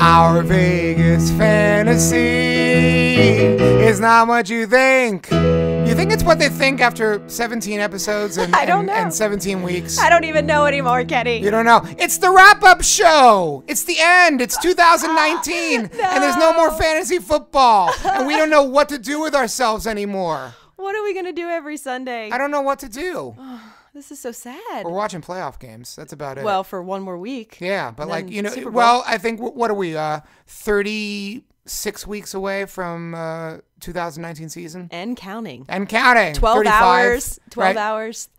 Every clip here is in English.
Our Vegas fantasy is not what you think. You think it's what they think after 17 episodes and, I don't know. and 17 weeks? I don't even know anymore, Kenny. You don't know. It's the wrap-up show. It's the end. It's 2019, and there's no more fantasy football, and we don't know what to do with ourselves anymore. What are we going to do every Sunday? I don't know what to do. This is so sad. We're watching playoff games. That's about it. Well, for one more week. Yeah, but like, you know, Super Bowl. well, I think, what are we, 36 weeks away from 2019 season? And counting. And counting. 12 35, hours. 12 right? hours.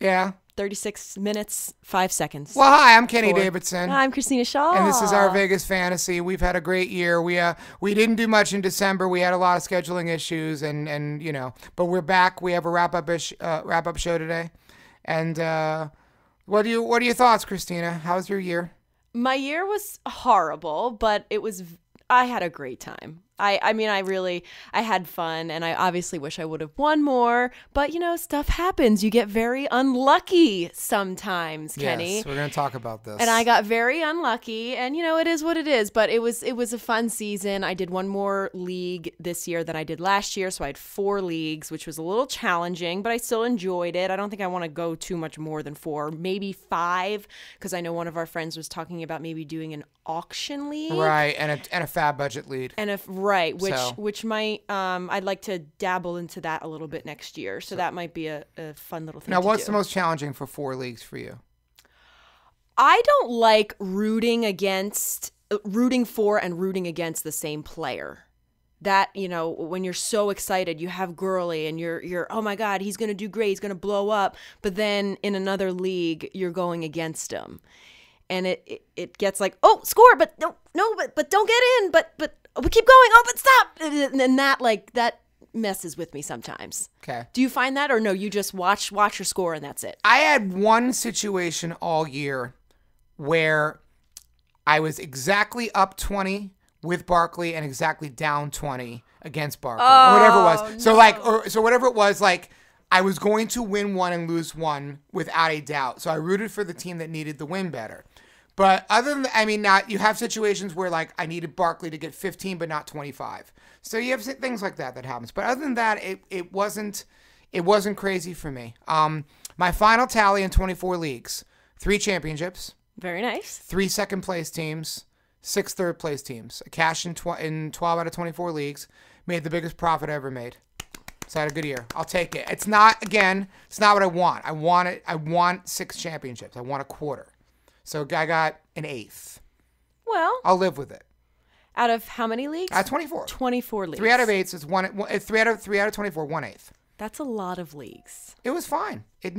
Yeah. 36 minutes, 5 seconds. Well, hi, I'm Kenny 4. Davidsen. I'm Christina Shaw. And this is our Vegas Fantasy. We've had a great year. We didn't do much in December. We had a lot of scheduling issues, and you know, but we're back. We have a wrap up show today. And what are your thoughts, Christina? How's your year? My year was horrible, but I had a great time. I mean, I had fun, and I obviously wish I would have won more, but, you know, stuff happens. You get very unlucky sometimes, Kenny. Yes, we're going to talk about this. And I got very unlucky, and, you know, it is what it is, but it was a fun season. I did one more league this year than I did last year, so I had 4 leagues, which was a little challenging, but I still enjoyed it. I don't think I want to go too much more than 4, maybe 5, because I know one of our friends was talking about maybe doing an auction league. Right, and a fab budget lead. And which might I'd like to dabble into that a little bit next year. So that might be a fun little thing. Now, to what's do. the most challenging for 4 leagues for you? I don't like rooting for and rooting against the same player. That, you know, when you're so excited, you have Gurley and you're oh my God, he's going to do great, he's going to blow up. But then in another league, you're going against him. And it gets like, oh, score, but no, but don't get in, but we keep going. Oh, but stop. And that messes with me sometimes. Okay. Do you find that, or no? You just watch your score and that's it. I had one situation all year where I was exactly up 20 with Barkley and exactly down 20 against Barkley, or whatever it was. No. So whatever it was, like, I was going to win one and lose one without a doubt. So I rooted for the team that needed the win better. But other than, I mean, you have situations where, like, I needed Barkley to get 15 but not 25. So you have things like that happens. But other than that, it wasn't crazy for me. My final tally in 24 leagues: 3 championships. Very nice. 3 second place teams, 6 third place teams. I cashed in 12 out of 24 leagues. Made the biggest profit I ever made. So I had a good year. I'll take it. It's not what I want. I want 6 championships. I want a quarter. So I got an 8th. Well, I'll live with it. out of how many leagues? 24. 24 leagues. 3 out of 8 is 3 out of 24, 1/8. That's a lot of leagues. It was fine. I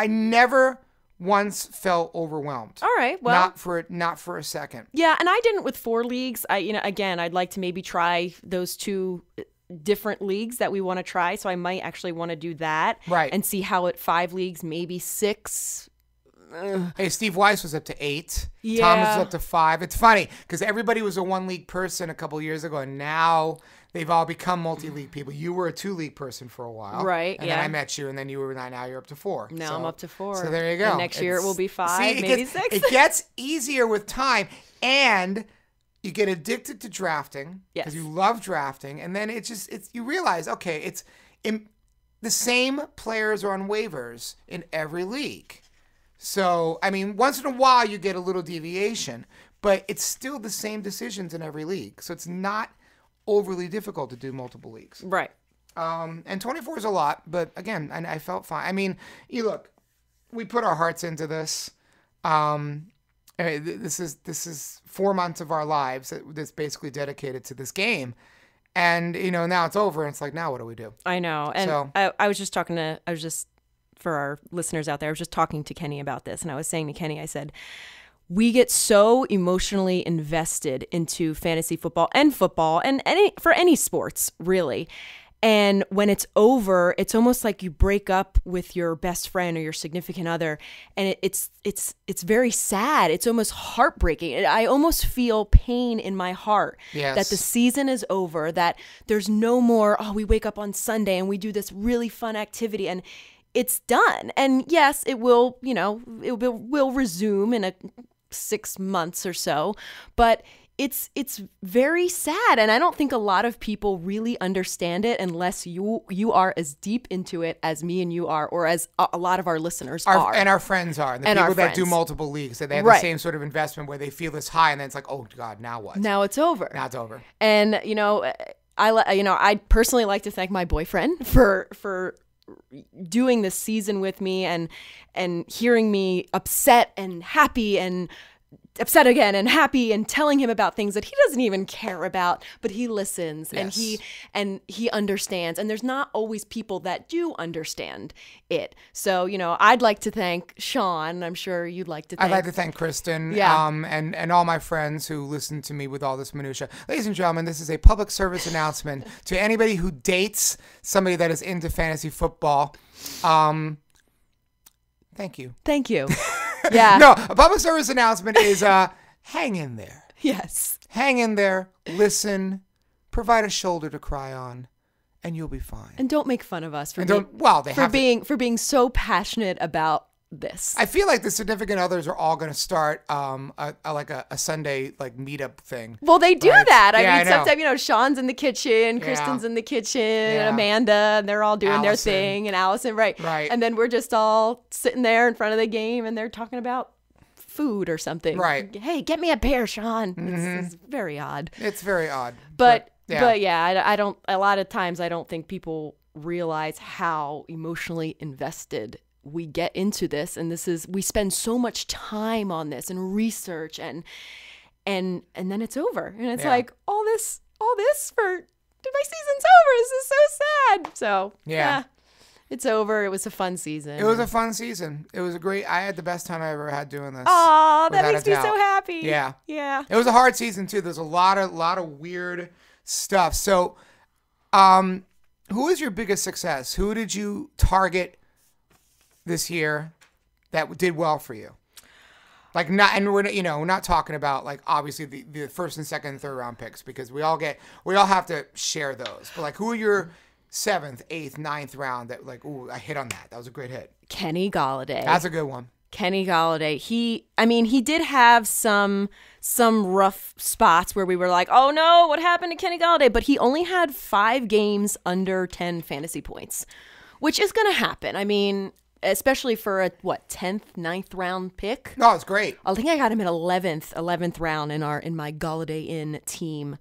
never once felt overwhelmed. All right. Well, not for a second. yeah, and I didn't with 4 leagues. Again, I'd like to maybe try those 2 different leagues that we want to try. So I might actually want to do that. Right. And see how at 5 leagues, maybe 6. Hey, Steve Weiss was up to 8. Yeah. Thomas was up to 5. It's funny because everybody was a 1-league person a couple years ago, and now they've all become multi-league people. You were a 2-league person for a while, right? And then I met you, and then now you're up to 4. Now I'm up to 4. So there you go. And next year it will be 5, see, maybe 6. It gets easier with time, and you get addicted to drafting because you love drafting, and then you realize, okay, the same players are on waivers in every league. So, I mean, once in a while you get a little deviation, but it's still the same decisions in every league. So it's not overly difficult to do multiple leagues. Right. And 24 is a lot, but again, I felt fine. I mean, look, we put our hearts into this. This is 4 months of our lives that's basically dedicated to this game. And, now it's over, and it's like, now what do we do? I know. And So, I was just for our listeners out there, I was just talking to Kenny about this, and I was saying to Kenny, I said, we get so emotionally invested into fantasy football and for any sports, really. And when it's over, it's almost like you break up with your best friend or your significant other, and it's very sad. It's almost heartbreaking. I almost feel pain in my heart that the season is over, that there's no more, we wake up on Sunday and we do this really fun activity, and it's done. And yes, it will, will resume in 6 months or so, but it's very sad, and I don't think a lot of people really understand it unless you are as deep into it as me and you are, or as a lot of our listeners are, and our friends are, and the people that do multiple leagues, that they have the same sort of investment where they feel this high, and then it's like, oh God, now what? Now it's over. Now it's over. And I personally like to thank my boyfriend for doing this season with me and hearing me upset and happy and upset again and happy and telling him about things that he doesn't even care about, but he listens. Yes. and he understands, and there's not always people that do understand it. So, I'd like to thank Sean. I'm sure you'd like to thank. I'd like to thank Kristen, and all my friends who listen to me with all this minutia. Ladies and gentlemen, this is a public service announcement to anybody who dates somebody that is into fantasy football. Thank you. Thank you. Yeah. No, a public service announcement is hang in there. Yes. Hang in there, listen, provide a shoulder to cry on, and you'll be fine. And don't make fun of us for being so passionate about this. I feel like the significant others are all going to start a Sunday meetup thing. Well, they do that. I mean, sometimes Sean's in the kitchen, Kristen's in the kitchen, and Amanda, and they're all doing their thing, and Allison, right? And then we're just all sitting there in front of the game, and they're talking about food or something. Right. Hey, get me a beer, Sean. It's very odd. It's very odd. But I don't. A lot of times, I don't think people realize how emotionally invested we get into this, and we spend so much time on this and research and then it's over, and it's like all this for my season's over. This is so sad. So it's over. It was a fun season. It was a fun season. It was I had the best time I ever had doing this. Oh, that makes me so happy. Yeah. It was a hard season too. There's a lot of weird stuff. So, who is your biggest success? Who did you target this year that did well for you? We're not talking about obviously the first and second and third round picks, because we all have to share those. But who are your 7th, 8th, 9th round that I hit on that? That was a great hit. Kenny Golladay. That's a good one. Kenny Golladay. He did have some rough spots where we were like, oh no, what happened to Kenny Golladay? But he only had 5 games under 10 fantasy points, which is going to happen. I mean, especially for a 10th, 9th round pick. No, it's great. I think I got him in 11th round in my Golladay in team.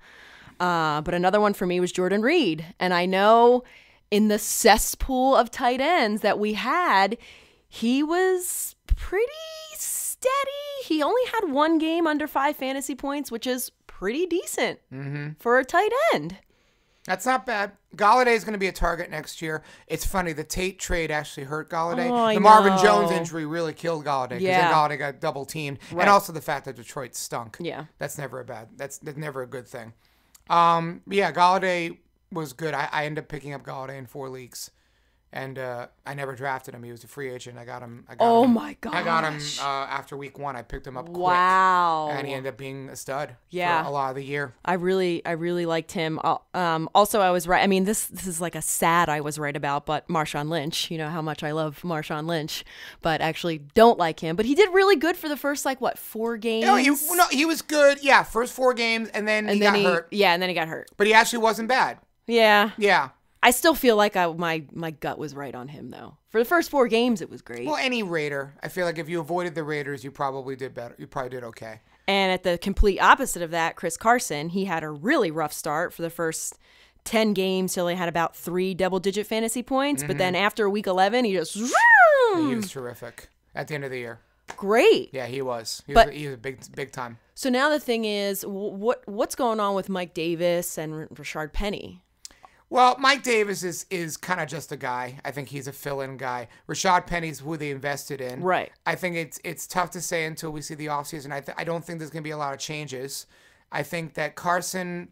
But another one for me was Jordan Reed. And I know in the cesspool of tight ends that we had, he was pretty steady. He only had 1 game under 5 fantasy points, which is pretty decent for a tight end. That's not bad. Golladay is going to be a target next year. It's funny, the Tate trade actually hurt Golladay. The Marvin Jones injury really killed Golladay, because then Golladay got double teamed, and also the fact that Detroit stunk. Yeah, that's never that's never a good thing. Golladay was good. I ended up picking up Golladay in 4 leagues. And I never drafted him. He was a free agent. I got him. My gosh. I got him after week 1. I picked him up quick. Wow. And he ended up being a stud for a lot of the year. I really liked him. Also, I was right. I mean, this is like a sad I was right about, but Marshawn Lynch. You know how much I love Marshawn Lynch, but actually don't like him. But he did really good for the first 4 games. No, he was good. Yeah, first 4 games, and then he got hurt. Yeah, and then he got hurt. But he actually wasn't bad. Yeah. Yeah. I still feel like my gut was right on him, though. For the first 4 games, it was great. Well, any Raider. I feel like if you avoided the Raiders, you probably did better. You probably did okay. And at the complete opposite of that, Chris Carson, he had a really rough start for the first 10 games. He only had about 3 double-digit fantasy points. But then after week 11, he just... He was terrific at the end of the year. Great. Yeah, he was. He was big time. So now the thing is, what's going on with Mike Davis and Rashard Penny? Well, Mike Davis is kind of just a guy. I think he's a fill-in guy. Rashad Penny's who they invested in. Right. I think it's tough to say until we see the offseason. I don't think there's going to be a lot of changes. I think that Carson,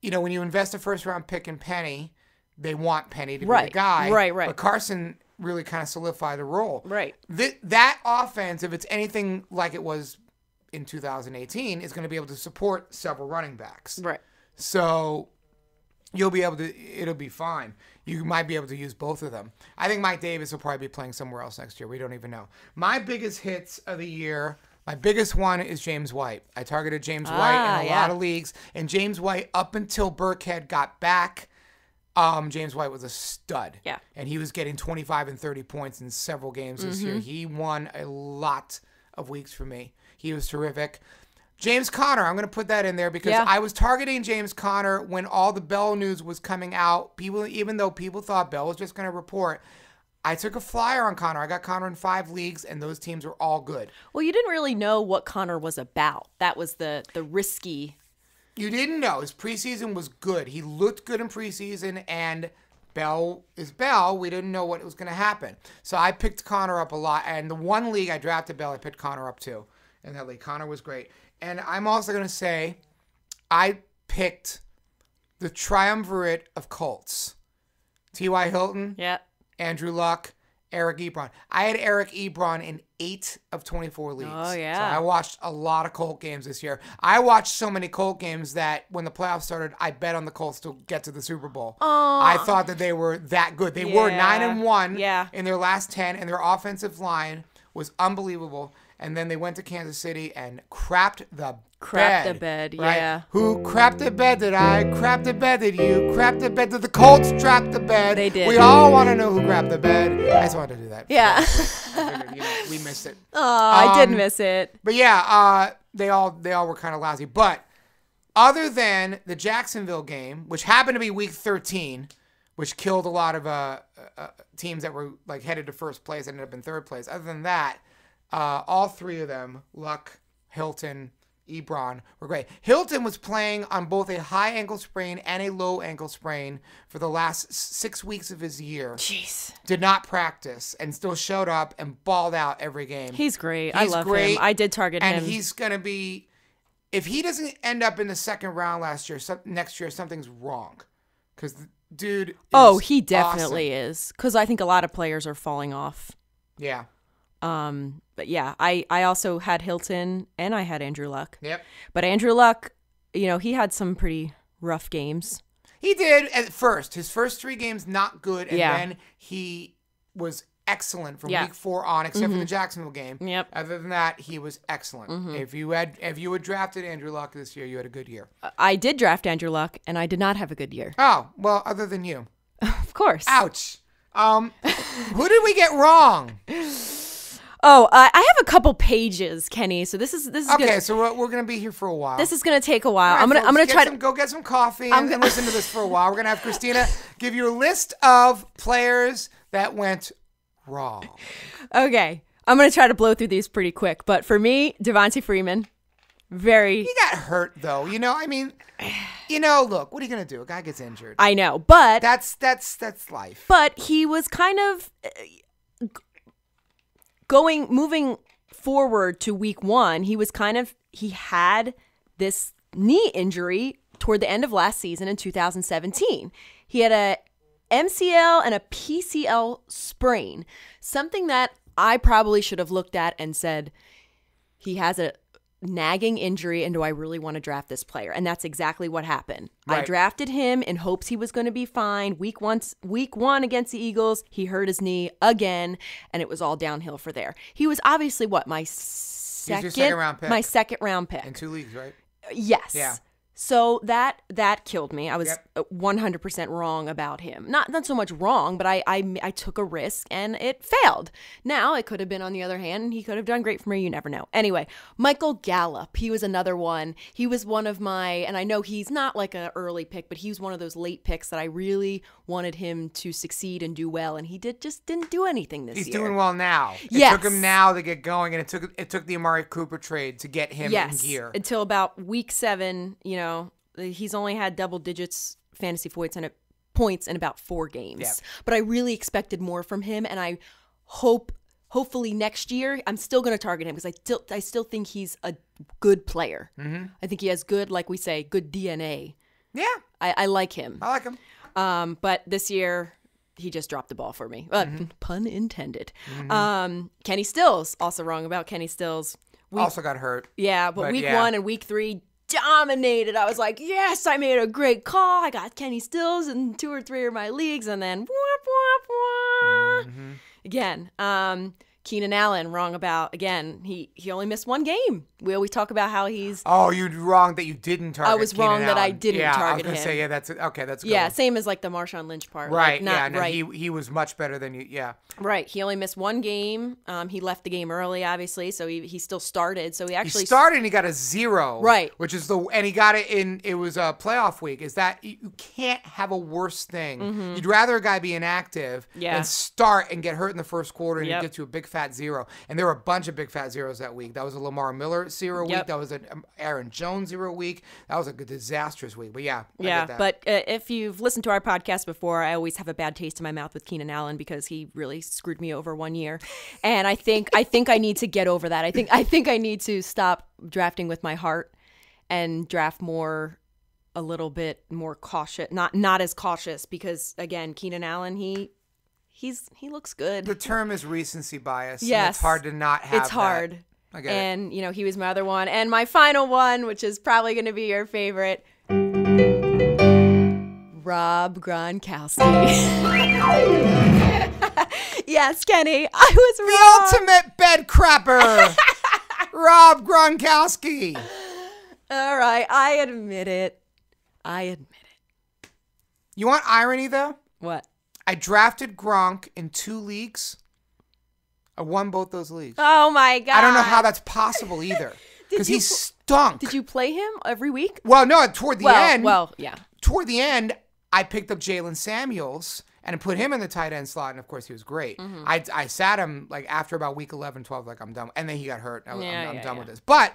when you invest a first-round pick in Penny, they want Penny to be the guy. Right. But Carson really kind of solidified the role. Right. That offense, if it's anything like it was in 2018, is going to be able to support several running backs. Right. So... it'll be fine. You might be able to use both of them. I think Mike Davis will probably be playing somewhere else next year. We don't even know. My biggest hits of the year My biggest one is James White. I targeted James White in a lot of leagues. And James White, up until Burkhead got back, James White was a stud. Yeah. And he was getting 25 and 30 points in several games this year. He won a lot of weeks for me. He was terrific. James Conner, I'm going to put that in there because I was targeting James Conner when all the Bell news was coming out. Even though people thought Bell was just going to report, I took a flyer on Conner. I got Conner in 5 leagues, and those teams were all good. Well, you didn't really know what Conner was about. That was the risky. You didn't know. His preseason was good. He looked good in preseason, and Bell is Bell. We didn't know what was going to happen. So I picked Conner up a lot. And the one league I drafted Bell, I picked Conner up too. In that league, Conner was great. And I'm also going to say I picked the triumvirate of Colts. T.Y. Hilton, Andrew Luck, Eric Ebron. I had Eric Ebron in 8 of 24 leagues. Oh, yeah. So I watched a lot of Colt games this year. I watched so many Colt games that when the playoffs started, I bet on the Colts to get to the Super Bowl. I thought that they were that good. They were 9-1 in their last 10, and their offensive line was unbelievable. And then they went to Kansas City and crapped the bed. Right? Yeah. Who crapped the bed? Did I crap the bed? Did you crap the bed? Did the Colts trap the bed? They did. We all want to know who crapped the bed. I just wanted to do that. Yeah. Figured, we missed it. Oh, I did miss it. But yeah, they all were kind of lousy. But other than the Jacksonville game, which happened to be week 13, which killed a lot of teams that were like headed to first place, ended up in third place. Other than that, all 3 of them, Luck, Hilton, Ebron, were great. Hilton was playing on both a high ankle sprain and a low ankle sprain for the last 6 weeks of his year. Jeez. Did not practice and still showed up and balled out every game. He's great. I love him. I did target him. And he's going to be, if he doesn't end up in the second round next year, something's wrong. Because dude he definitely is. Because I think a lot of players are falling off. Yeah. But yeah, I also had Hilton and I had Andrew Luck. Yep. But Andrew Luck, he had some pretty rough games. He did at first. His first 3 games, not good. And then he was excellent from week 4 on, except for the Jacksonville game. Yep. Other than that, he was excellent. If you had drafted Andrew Luck this year, you had a good year. I did draft Andrew Luck, and I did not have a good year. Oh, well, other than you. Of course. Ouch. Who did we get wrong? Oh, I have a couple pages, Kenny. So this is okay. So we're gonna be here for a while. This is gonna take a while. Right, I'm gonna try to go get some coffee and listen to this for a while. We're gonna have Christina give you a list of players that went wrong. Okay, I'm gonna try to blow through these pretty quick. But for me, Devontae Freeman, He got hurt though. I mean, look, what are you gonna do? A guy gets injured. I know, but that's life. But he was kind of moving forward to week 1, he had this knee injury toward the end of last season in 2017. He had a MCL and a PCL sprain, something that I probably should have looked at and said, he has a nagging injury, and do I really want to draft this player? And that's exactly what happened. Right. I drafted him in hopes he was going to be fine. Week one against the Eagles, he hurt his knee again, and it was all downhill for there. He was obviously my second round pick. My second round pick in 2 leagues, right? Yes. Yeah. So that killed me. I was 100% wrong about him. Not so much wrong, but I took a risk and it failed. Now it could have been on the other hand, and he could have done great for me. You never know. Anyway, Michael Gallup, he was another one. He was one of my, and I know he's not like an early pick, but he was one of those late picks that I really wanted him to succeed and do well, and he just didn't do anything this year. He's doing well now. Yes. It took him now to get going, and it took the Amari Cooper trade to get him in gear. Until about week 7, he's only had double digits fantasy points in about 4 games. Yeah. But I really expected more from him, and I hopefully next year I'm still going to target him because I still think he's a good player. Mm-hmm. I think he has good, like we say, good DNA. Yeah. I like him. I like him. But this year he just dropped the ball for me. Pun intended. Kenny Stills, also wrong about Kenny Stills. Also got hurt. Yeah, but week 1 and week 3 dominated. I was like, yes, I made a great call. I got Kenny Stills in 2 or 3 of my leagues, and then again. Keenan Allen, wrong about, again, he only missed one game. We always talk about how he's... Oh, you're wrong that you didn't target I was Keenan wrong Allen. that I didn't target him. I was going to say, yeah, that's okay, that's good. Yeah, same as like the Marshawn Lynch part. Right, like, no, he was much better than you, yeah. Right, he only missed one game. He left the game early, obviously, so he still started. So he actually... He started and he got a 0. Right. Which is and he got it it was a playoff week. Is that you can't have a worse thing. Mm-hmm. You'd rather a guy be inactive than start and get hurt in the first quarter and you get to a big fat 0. And there were a bunch of big fat zeros that week. That was a Lamar Miller 0 week. That was an Aaron Jones 0 week. That was a disastrous week. But I get that. But if you've listened to our podcast before, I always have a bad taste in my mouth with Keenan Allen because he really screwed me over one year. And I think I need to get over that. I think I need to stop drafting with my heart and draft a little bit more cautious, not as cautious, because again, Keenan Allen, he looks good. The term is recency bias. Yes. And it's hard to not have It's hard. That. I get and, he was my other one. And my final one, which is probably going to be your favorite, Rob Gronkowski. Yes, Kenny, I was wrong. The ultimate bed crapper, Rob Gronkowski. All right, I admit it. You want irony, though? What? I drafted Gronk in 2 leagues. I won both those leagues. Oh, my God. I don't know how that's possible either. Because he stunk. Did you play him every week? Well, no, toward the end. Well, yeah. Toward the end, I picked up Jalen Samuels and put him in the tight end slot, and of course he was great. Mm-hmm. I sat him like after about week 11, 12, like I'm done. And then he got hurt. I'm done with this. But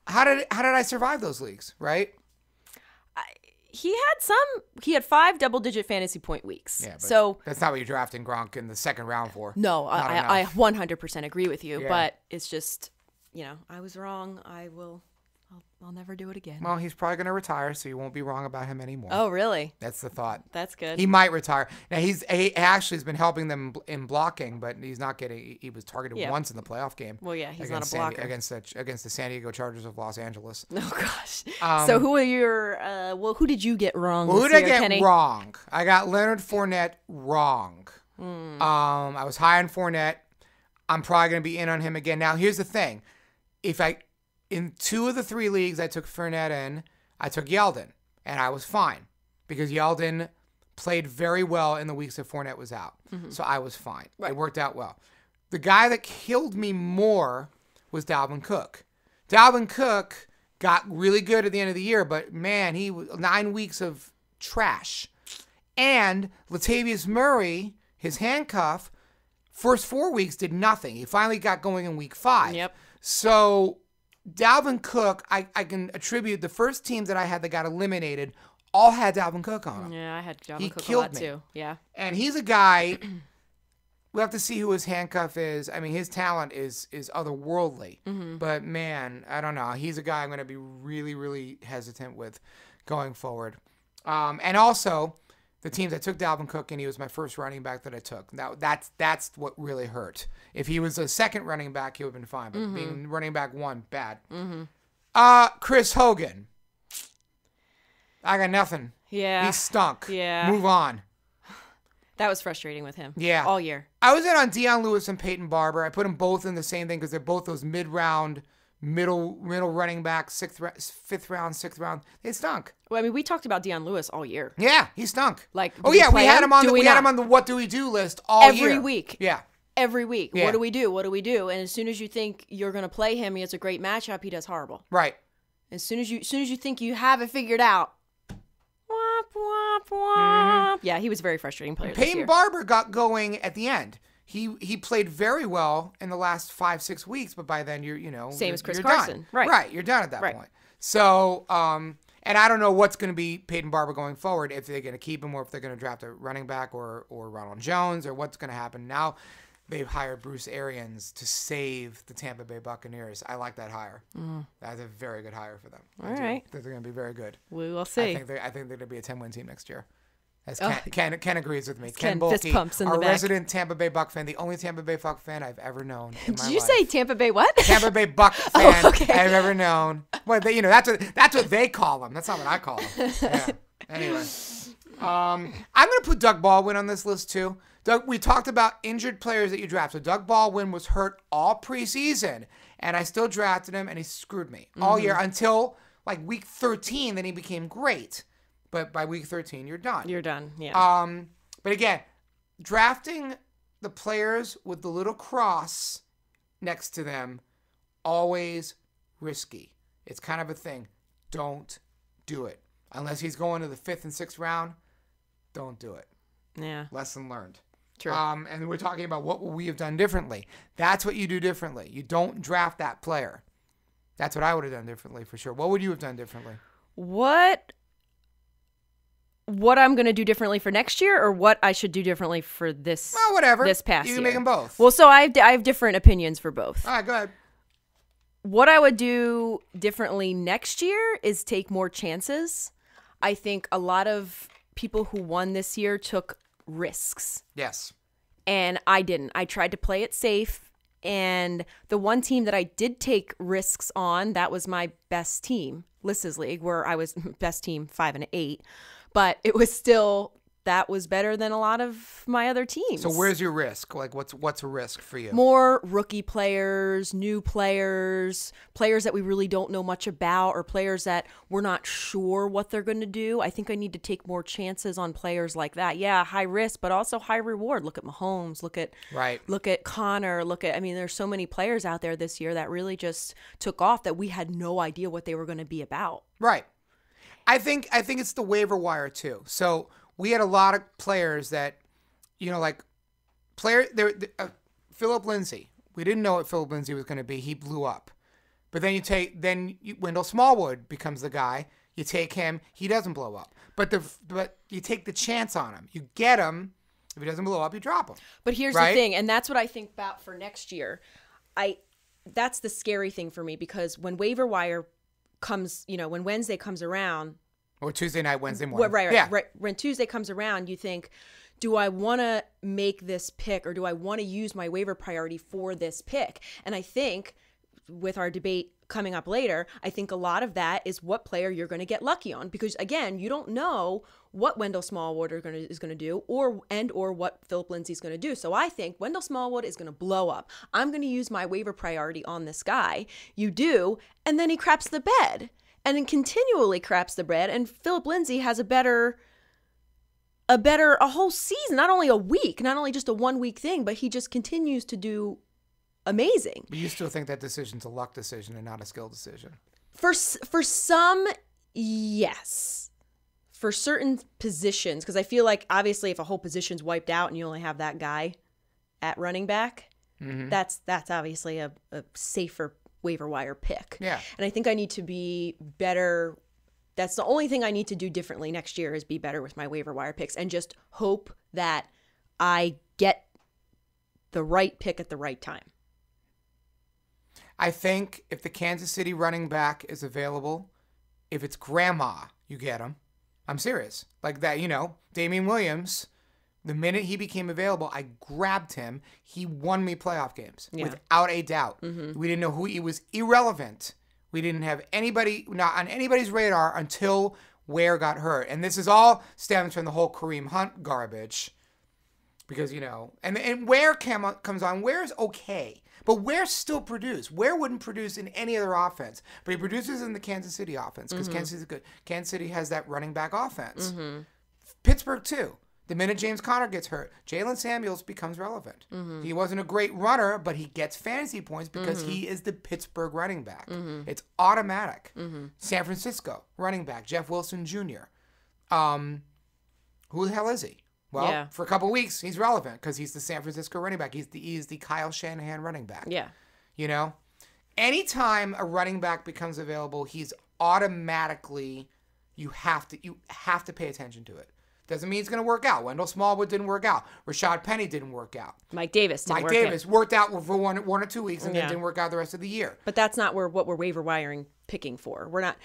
how did I survive those leagues, right? He had 5 double-digit fantasy point weeks. Yeah, but so that's not what you're drafting Gronk in the second round for. No, I 100% agree with you. Yeah. But it's just, I was wrong. I'll never do it again. Well, he's probably going to retire, so you won't be wrong about him anymore. Oh, really? That's the thought. That's good. He might retire. Now, he actually has been helping them in blocking, but he's not getting. He was targeted once in the playoff game. Well, yeah, he's not a blocker against the San Diego Chargers of Los Angeles. Oh gosh. So who are your? Who did you get wrong? Who did I get Kenny? wrong? I got Leonard Fournette wrong. I was high on Fournette. I'm probably going to be in on him again. Now, here's the thing: in 2 of the 3 leagues I took Fournette in, I took Yeldon, and I was fine because Yeldon played very well in the weeks that Fournette was out. Mm-hmm. So I was fine. Right. It worked out well. The guy that killed me more was Dalvin Cook. Dalvin Cook got really good at the end of the year, but man, he was 9 weeks of trash. And Latavius Murray, his handcuff, first 4 weeks did nothing. He finally got going in week 5. Yep. So Dalvin Cook, I can attribute the first teams that I had that got eliminated all had Dalvin Cook on them. Yeah, I had Dalvin Cook killed a lot me. too. Yeah. And he's a guy, we have to see who his handcuff is. I mean, his talent is otherworldly. Mm-hmm. But man, I don't know. He's a guy I'm going to be really, really hesitant with going forward. And also, the teams I took Dalvin Cook and he was my first running back that I took. Now that's what really hurt. If he was a second running back, he would have been fine. But being running back 1, bad. Mm-hmm. Chris Hogan. I got nothing. Yeah. He stunk. Yeah. Move on. That was frustrating with him. Yeah. All year. I was in on Deion Lewis and Peyton Barber. I put them both in the same thing because they're both those mid-round, middle running back, 5th round, 6th round. They stunk. Well, I mean, we talked about Deion Lewis all year. Yeah, he stunk. Like, we had him on the what do we do list all year. Every week. Yeah. Every week. Yeah. What do we do? What do we do? And as soon as you think you're going to play him, he has a great matchup, he does horrible. Right. As soon as you think you have it figured out, womp, womp, womp. Mm-hmm. Yeah, he was a very frustrating player this year. Peyton Barber got going at the end. He played very well in the last 5-6 weeks, but by then you're same as Chris you're Carson. Done. Right, you're done at that point. So and I don't know what's going to be Peyton Barber going forward, if they're going to keep him or if they're going to draft a running back or Ronald Jones or what's going to happen. Now they've hired Bruce Arians to save the Tampa Bay Buccaneers. I like that hire. That's a very good hire for them. All right. They're going to be very good. We will see. I think they're going to be a 10-win team next year. As Ken agrees with me. Ken Bulkey, fist pumps in our the back. Resident Tampa Bay Buck fan, the only Tampa Bay Buck fan I've ever known in my life. Did you say Tampa Bay what? Tampa Bay Buck fan okay. I've ever known. Well, that's what they call them. That's not what I call them. Yeah. Anyway. I'm going to put Doug Baldwin on this list too. Doug, we talked about injured players that you draft. So Doug Baldwin was hurt all preseason, and I still drafted him, and he screwed me all year until like week 13. Then he became great, but by week 13, you're done. You're done. Yeah. But again, drafting the players with the little cross next to them, always risky. It's kind of a thing. Don't do it unless he's going to the 5th and 6th round. Don't do it. Yeah. Lesson learned. True. And we're talking about what would we have done differently. That's what you do differently. You don't draft that player. That's what I would have done differently for sure. What would you have done differently? What I'm going to do differently for next year, or what I should do differently for this? Well, whatever. This past year. You can make them both. Well, so I have different opinions for both. All right, go ahead. What I would do differently next year is take more chances. I think a lot of people who won this year took risks. Yes. And I didn't. I tried to play it safe. And the one team that I did take risks on, that was my best team, Liz's league, where I was best team 5 and 8. But it was still, that was better than a lot of my other teams. So where's your risk? Like what's a risk for you? More rookie players, new players, players that we really don't know much about, or players that we're not sure what they're going to do. I think I need to take more chances on players like that. Yeah, high risk, but also high reward. Look at Mahomes, look at Connor, there's so many players out there this year that really just took off that we had no idea what they were going to be about. Right. I think it's the waiver wire too. So we had a lot of players that, Philip Lindsay. We didn't know what Philip Lindsay was going to be. He blew up. But then Wendell Smallwood becomes the guy. You take him. He doesn't blow up. But you take the chance on him. You get him. If he doesn't blow up, you drop him. But here's the thing, and that's what I think about for next year. That's the scary thing for me, because when waiver wire comes, when Wednesday comes around, or Tuesday night, Wednesday morning. Right. Yeah. Right. When Tuesday comes around, you think, do I want to make this pick, or do I want to use my waiver priority for this pick? And I think with our debate coming up later, I think a lot of that is what player you're going to get lucky on, because again, you don't know what Wendell Smallwood is going to do, or what Philip Lindsay is going to do. So I think Wendell Smallwood is going to blow up. I'm going to use my waiver priority on this guy. You do, and then he craps the bed. And then continually craps the bread, and Philip Lindsay has a whole season, not only a week, not only just a 1 week thing, but he just continues to do amazing. But you still think that decision's a luck decision and not a skill decision? For some, yes. For certain positions, because I feel like obviously if a whole position's wiped out and you only have that guy at running back, that's obviously a safer waiver wire pick. Yeah. And I think I need to be better. That's the only thing I need to do differently next year, is be better with my waiver wire picks, and just hope that I get the right pick at the right time. I think if the Kansas City running back is available, if it's grandma, you get him. I'm serious. Like that, Damian Williams, the minute he became available, I grabbed him. He won me playoff games without a doubt. Mm-hmm. We didn't know who he was. Irrelevant. We didn't have anybody, not on anybody's radar until Ware got hurt. And this is all stems from the whole Kareem Hunt garbage. Because, and Ware comes on. Ware's okay. But Ware still produced. Ware wouldn't produce in any other offense. But he produces in the Kansas City offense because Kansas City's good. Kansas City has that running back offense. Mm-hmm. Pittsburgh, too. The minute James Conner gets hurt, Jalen Samuels becomes relevant. Mm-hmm. He wasn't a great runner, but he gets fantasy points because he is the Pittsburgh running back. Mm-hmm. It's automatic. Mm-hmm. San Francisco running back, Jeff Wilson Jr. Who the hell is he? Well, for a couple of weeks, he's relevant because he's the San Francisco running back. He's the Kyle Shanahan running back. Yeah. Anytime a running back becomes available, he's automatically, you have to pay attention to it. Doesn't mean it's going to work out. Wendell Smallwood didn't work out. Rashad Penny didn't work out. Mike Davis worked out for one or 2 weeks and then didn't work out the rest of the year. But that's not what we're waiver wiring picking for. We're not.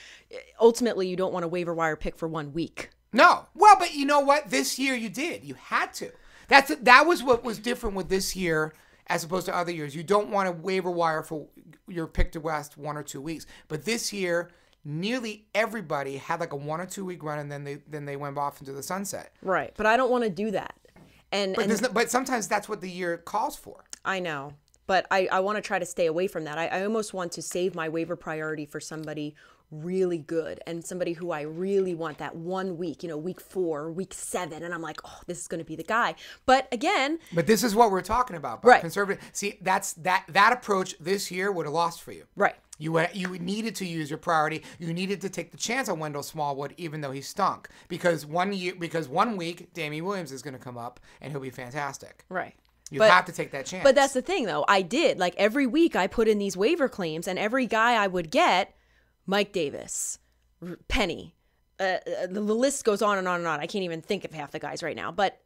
Ultimately, you don't want a waiver wire pick for 1 week. No. Well, but you know what? This year you did. You had to. That was what was different with this year as opposed to other years. You don't want a waiver wire for your pick to last 1 or 2 weeks. But this year, nearly everybody had like a 1 or 2 week run, and then they went off into the sunset. Right, but I don't want to do that. But sometimes that's what the year calls for. I know, but I want to try to stay away from that. I almost want to save my waiver priority for somebody really good and somebody who I really want that 1 week, week 4, week 7, and I'm like, oh, this is going to be the guy. But again, this is what we're talking about. Right. Conservative. See, that approach this year would have lost for you. Right. You needed to use your priority. You needed to take the chance on Wendell Smallwood, even though he stunk. Because 1 week, Damian Williams is going to come up, and he'll be fantastic. Right. You have to take that chance. But that's the thing, though. I did. Like, every week I put in these waiver claims, and every guy I would get, Mike Davis, Penny, the list goes on and on and on. I can't even think of half the guys right now. But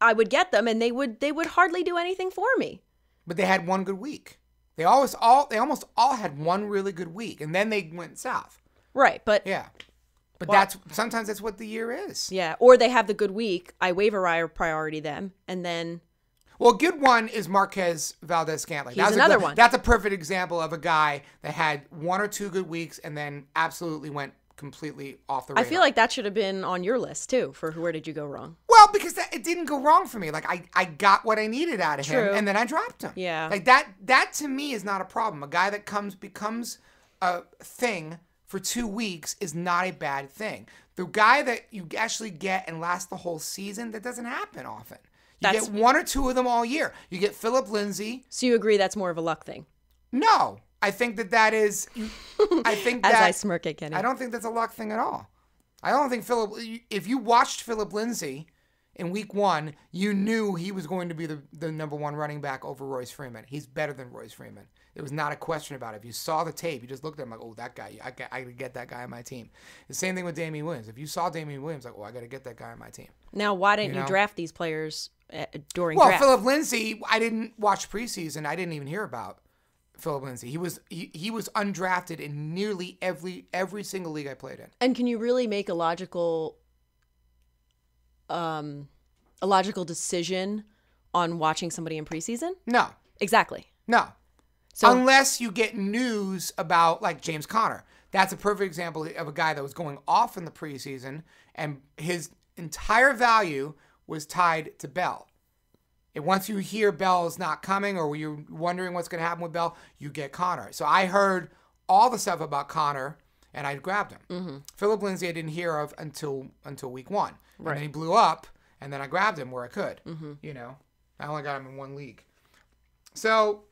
I would get them, and they would hardly do anything for me. But they had one good week. They almost all had one really good week, and then they went south. Right, but yeah, but sometimes that's what the year is. Yeah, or they have the good week. I waiver priority them, and then. Well, a good one is Marquez Valdez-Scantling. He's another one. That's a perfect example of a guy that had 1 or 2 good weeks and then absolutely went completely off the radar. I feel like that should have been on your list too. For where did you go wrong? Well, because it didn't go wrong for me. Like I got what I needed out of him, and then I dropped him. Yeah. Like that to me is not a problem. A guy that becomes a thing for 2 weeks is not a bad thing. The guy that you actually get and last the whole season, that doesn't happen often. You get 1 or 2 of them all year. You get Philip Lindsay. So you agree that's more of a luck thing? No. I think that is. I think As I smirk at Kenny. I don't think that's a luck thing at all. I don't think if you watched Philip Lindsay in week 1, you knew he was going to be the number 1 running back over Royce Freeman. He's better than Royce Freeman. There was not a question about it. If you saw the tape, you just looked at him like, oh, that guy, I got to get that guy on my team. The same thing with Damian Williams. If you saw Damian Williams, like, oh, I got to get that guy on my team. Now, why didn't you draft these players during draft? Well, Philip Lindsay, I didn't watch preseason. I didn't even hear about Philip Lindsay. He was undrafted in nearly every single league I played in. And can you really make a logical decision on watching somebody in preseason? No. Exactly. No. So, unless you get news about, like, James Conner. That's a perfect example of a guy that was going off in the preseason, and his entire value was tied to Bell. And once you hear Bell is not coming, or you're wondering what's going to happen with Bell, you get Conner. So I heard all the stuff about Conner, and I grabbed him. Mm-hmm. Philip Lindsay I didn't hear of until week 1. Right. And then he blew up, and then I grabbed him where I could. Mm-hmm. I only got him in 1 league. So,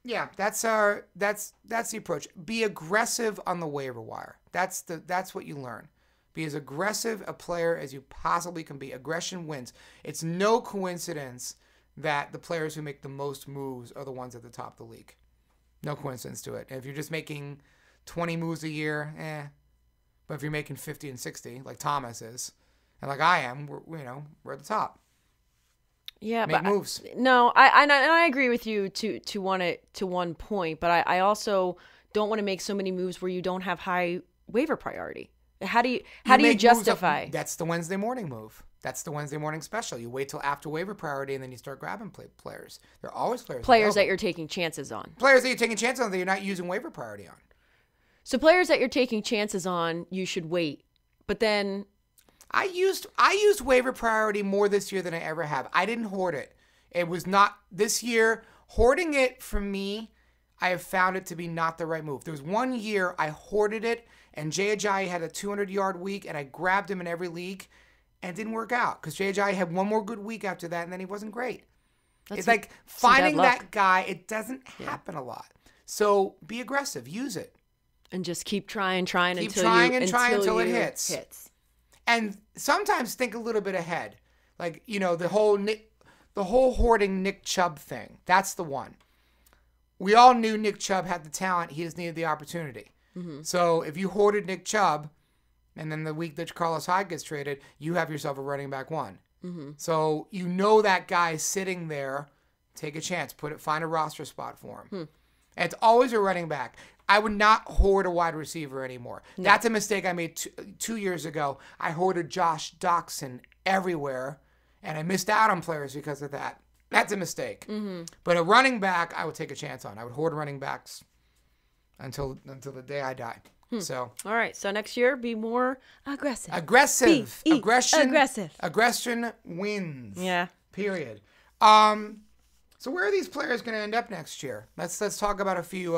yeah, that's the approach. Be aggressive on the waiver wire. That's what you learn. Be as aggressive a player as you possibly can be. Aggression wins. It's no coincidence that the players who make the most moves are the ones at the top of the league. No coincidence to it. And if you're just making 20 moves a year, But if you're making 50 and 60, like Thomas is, and like I am, we're at the top. Yeah, Make moves. I agree with you to one point, but I also don't want to make so many moves where you don't have high waiver priority. How do you justify? That's the Wednesday morning move. That's the Wednesday morning special. You wait till after waiver priority, and then you start grabbing players. There are always players available. That you're taking chances on. Players that you're taking chances on that you're not using waiver priority on. So players that you're taking chances on, you should wait. But then I used waiver priority more this year than I ever have. I didn't hoard it. It was not this year. Hoarding it for me, I have found it to be not the right move. There was 1 year I hoarded it, and Jay Ajayi had a 200-yard week, and I grabbed him in every league, and it didn't work out because Jay Ajayi had one more good week after that, and then he wasn't great. It's like finding that guy. It doesn't happen a lot. So be aggressive. Use it. And just keep trying until it hits. And sometimes think a little bit ahead. Like, the whole hoarding Nick Chubb thing. That's the one. We all knew Nick Chubb had the talent. He just needed the opportunity. Mm-hmm. So if you hoarded Nick Chubb, and then the week that Carlos Hyde gets traded, you have yourself a running back 1. Mm-hmm. So that guy sitting there. Take a chance. Find a roster spot for him. And it's always a running back. I would not hoard a wide receiver anymore. No. That's a mistake I made 2 years ago. I hoarded Josh Doxson everywhere, and I missed out on players because of that. That's a mistake. Mm-hmm. But a running back, I would take a chance on. I would hoard running backs until the day I die. So. All right. So next year, be more aggressive. Aggression wins. Yeah. Period. So where are these players going to end up next year? Let's talk about a few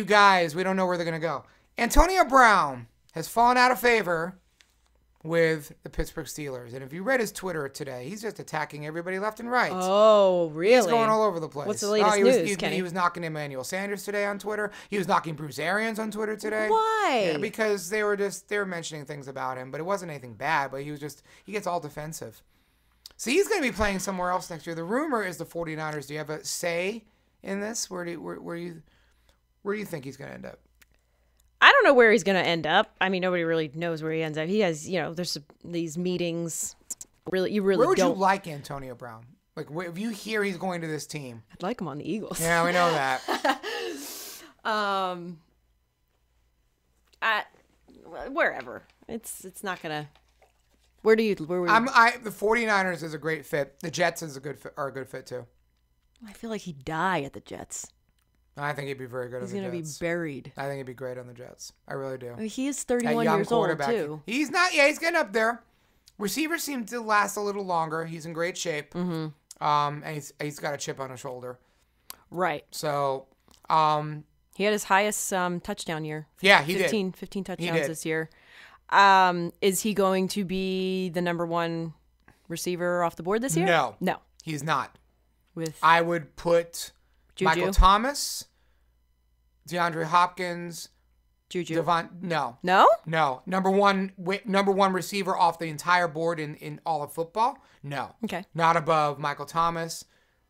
guys. We don't know where they're going to go. Antonio Brown has fallen out of favor with the Pittsburgh Steelers. And if you read his Twitter today, he's just attacking everybody left and right. Oh, really? He's going all over the place. What's the latest news, Kenny? He was knocking Emmanuel Sanders today on Twitter. He was knocking Bruce Arians on Twitter today. Why? Yeah, because they were mentioning things about him, but it wasn't anything bad, but he gets all defensive. So he's going to be playing somewhere else next year. The rumor is the 49ers. Do you have a say in this? Where do you think he's going to end up? I don't know where he's going to end up. I mean, nobody really knows where he ends up. He has, there's these meetings. Where would you like Antonio Brown? Like, if you hear he's going to this team, I'd like him on the Eagles. Yeah, we know that. Wherever. It's not gonna. Where we? The 49ers is a great fit. The Jets are a good fit too. I feel like he'd die at the Jets. I think he'd be very good on the Jets. He's going to be buried. I think he'd be great on the Jets. I really do. I mean, he is 31 years old, too. He's not. Yeah, he's getting up there. Receivers seem to last a little longer. He's in great shape. Mm-hmm. And he's got a chip on his shoulder. Right. So, he had his highest touchdown year. Yeah, he did. 15 touchdowns this year. Is he going to be the number one receiver off the board this year? No. He's not. I would put Juju? Michael Thomas, DeAndre Hopkins, Juju. No. Number one receiver off the entire board in all of football? No. Okay. Not above Michael Thomas,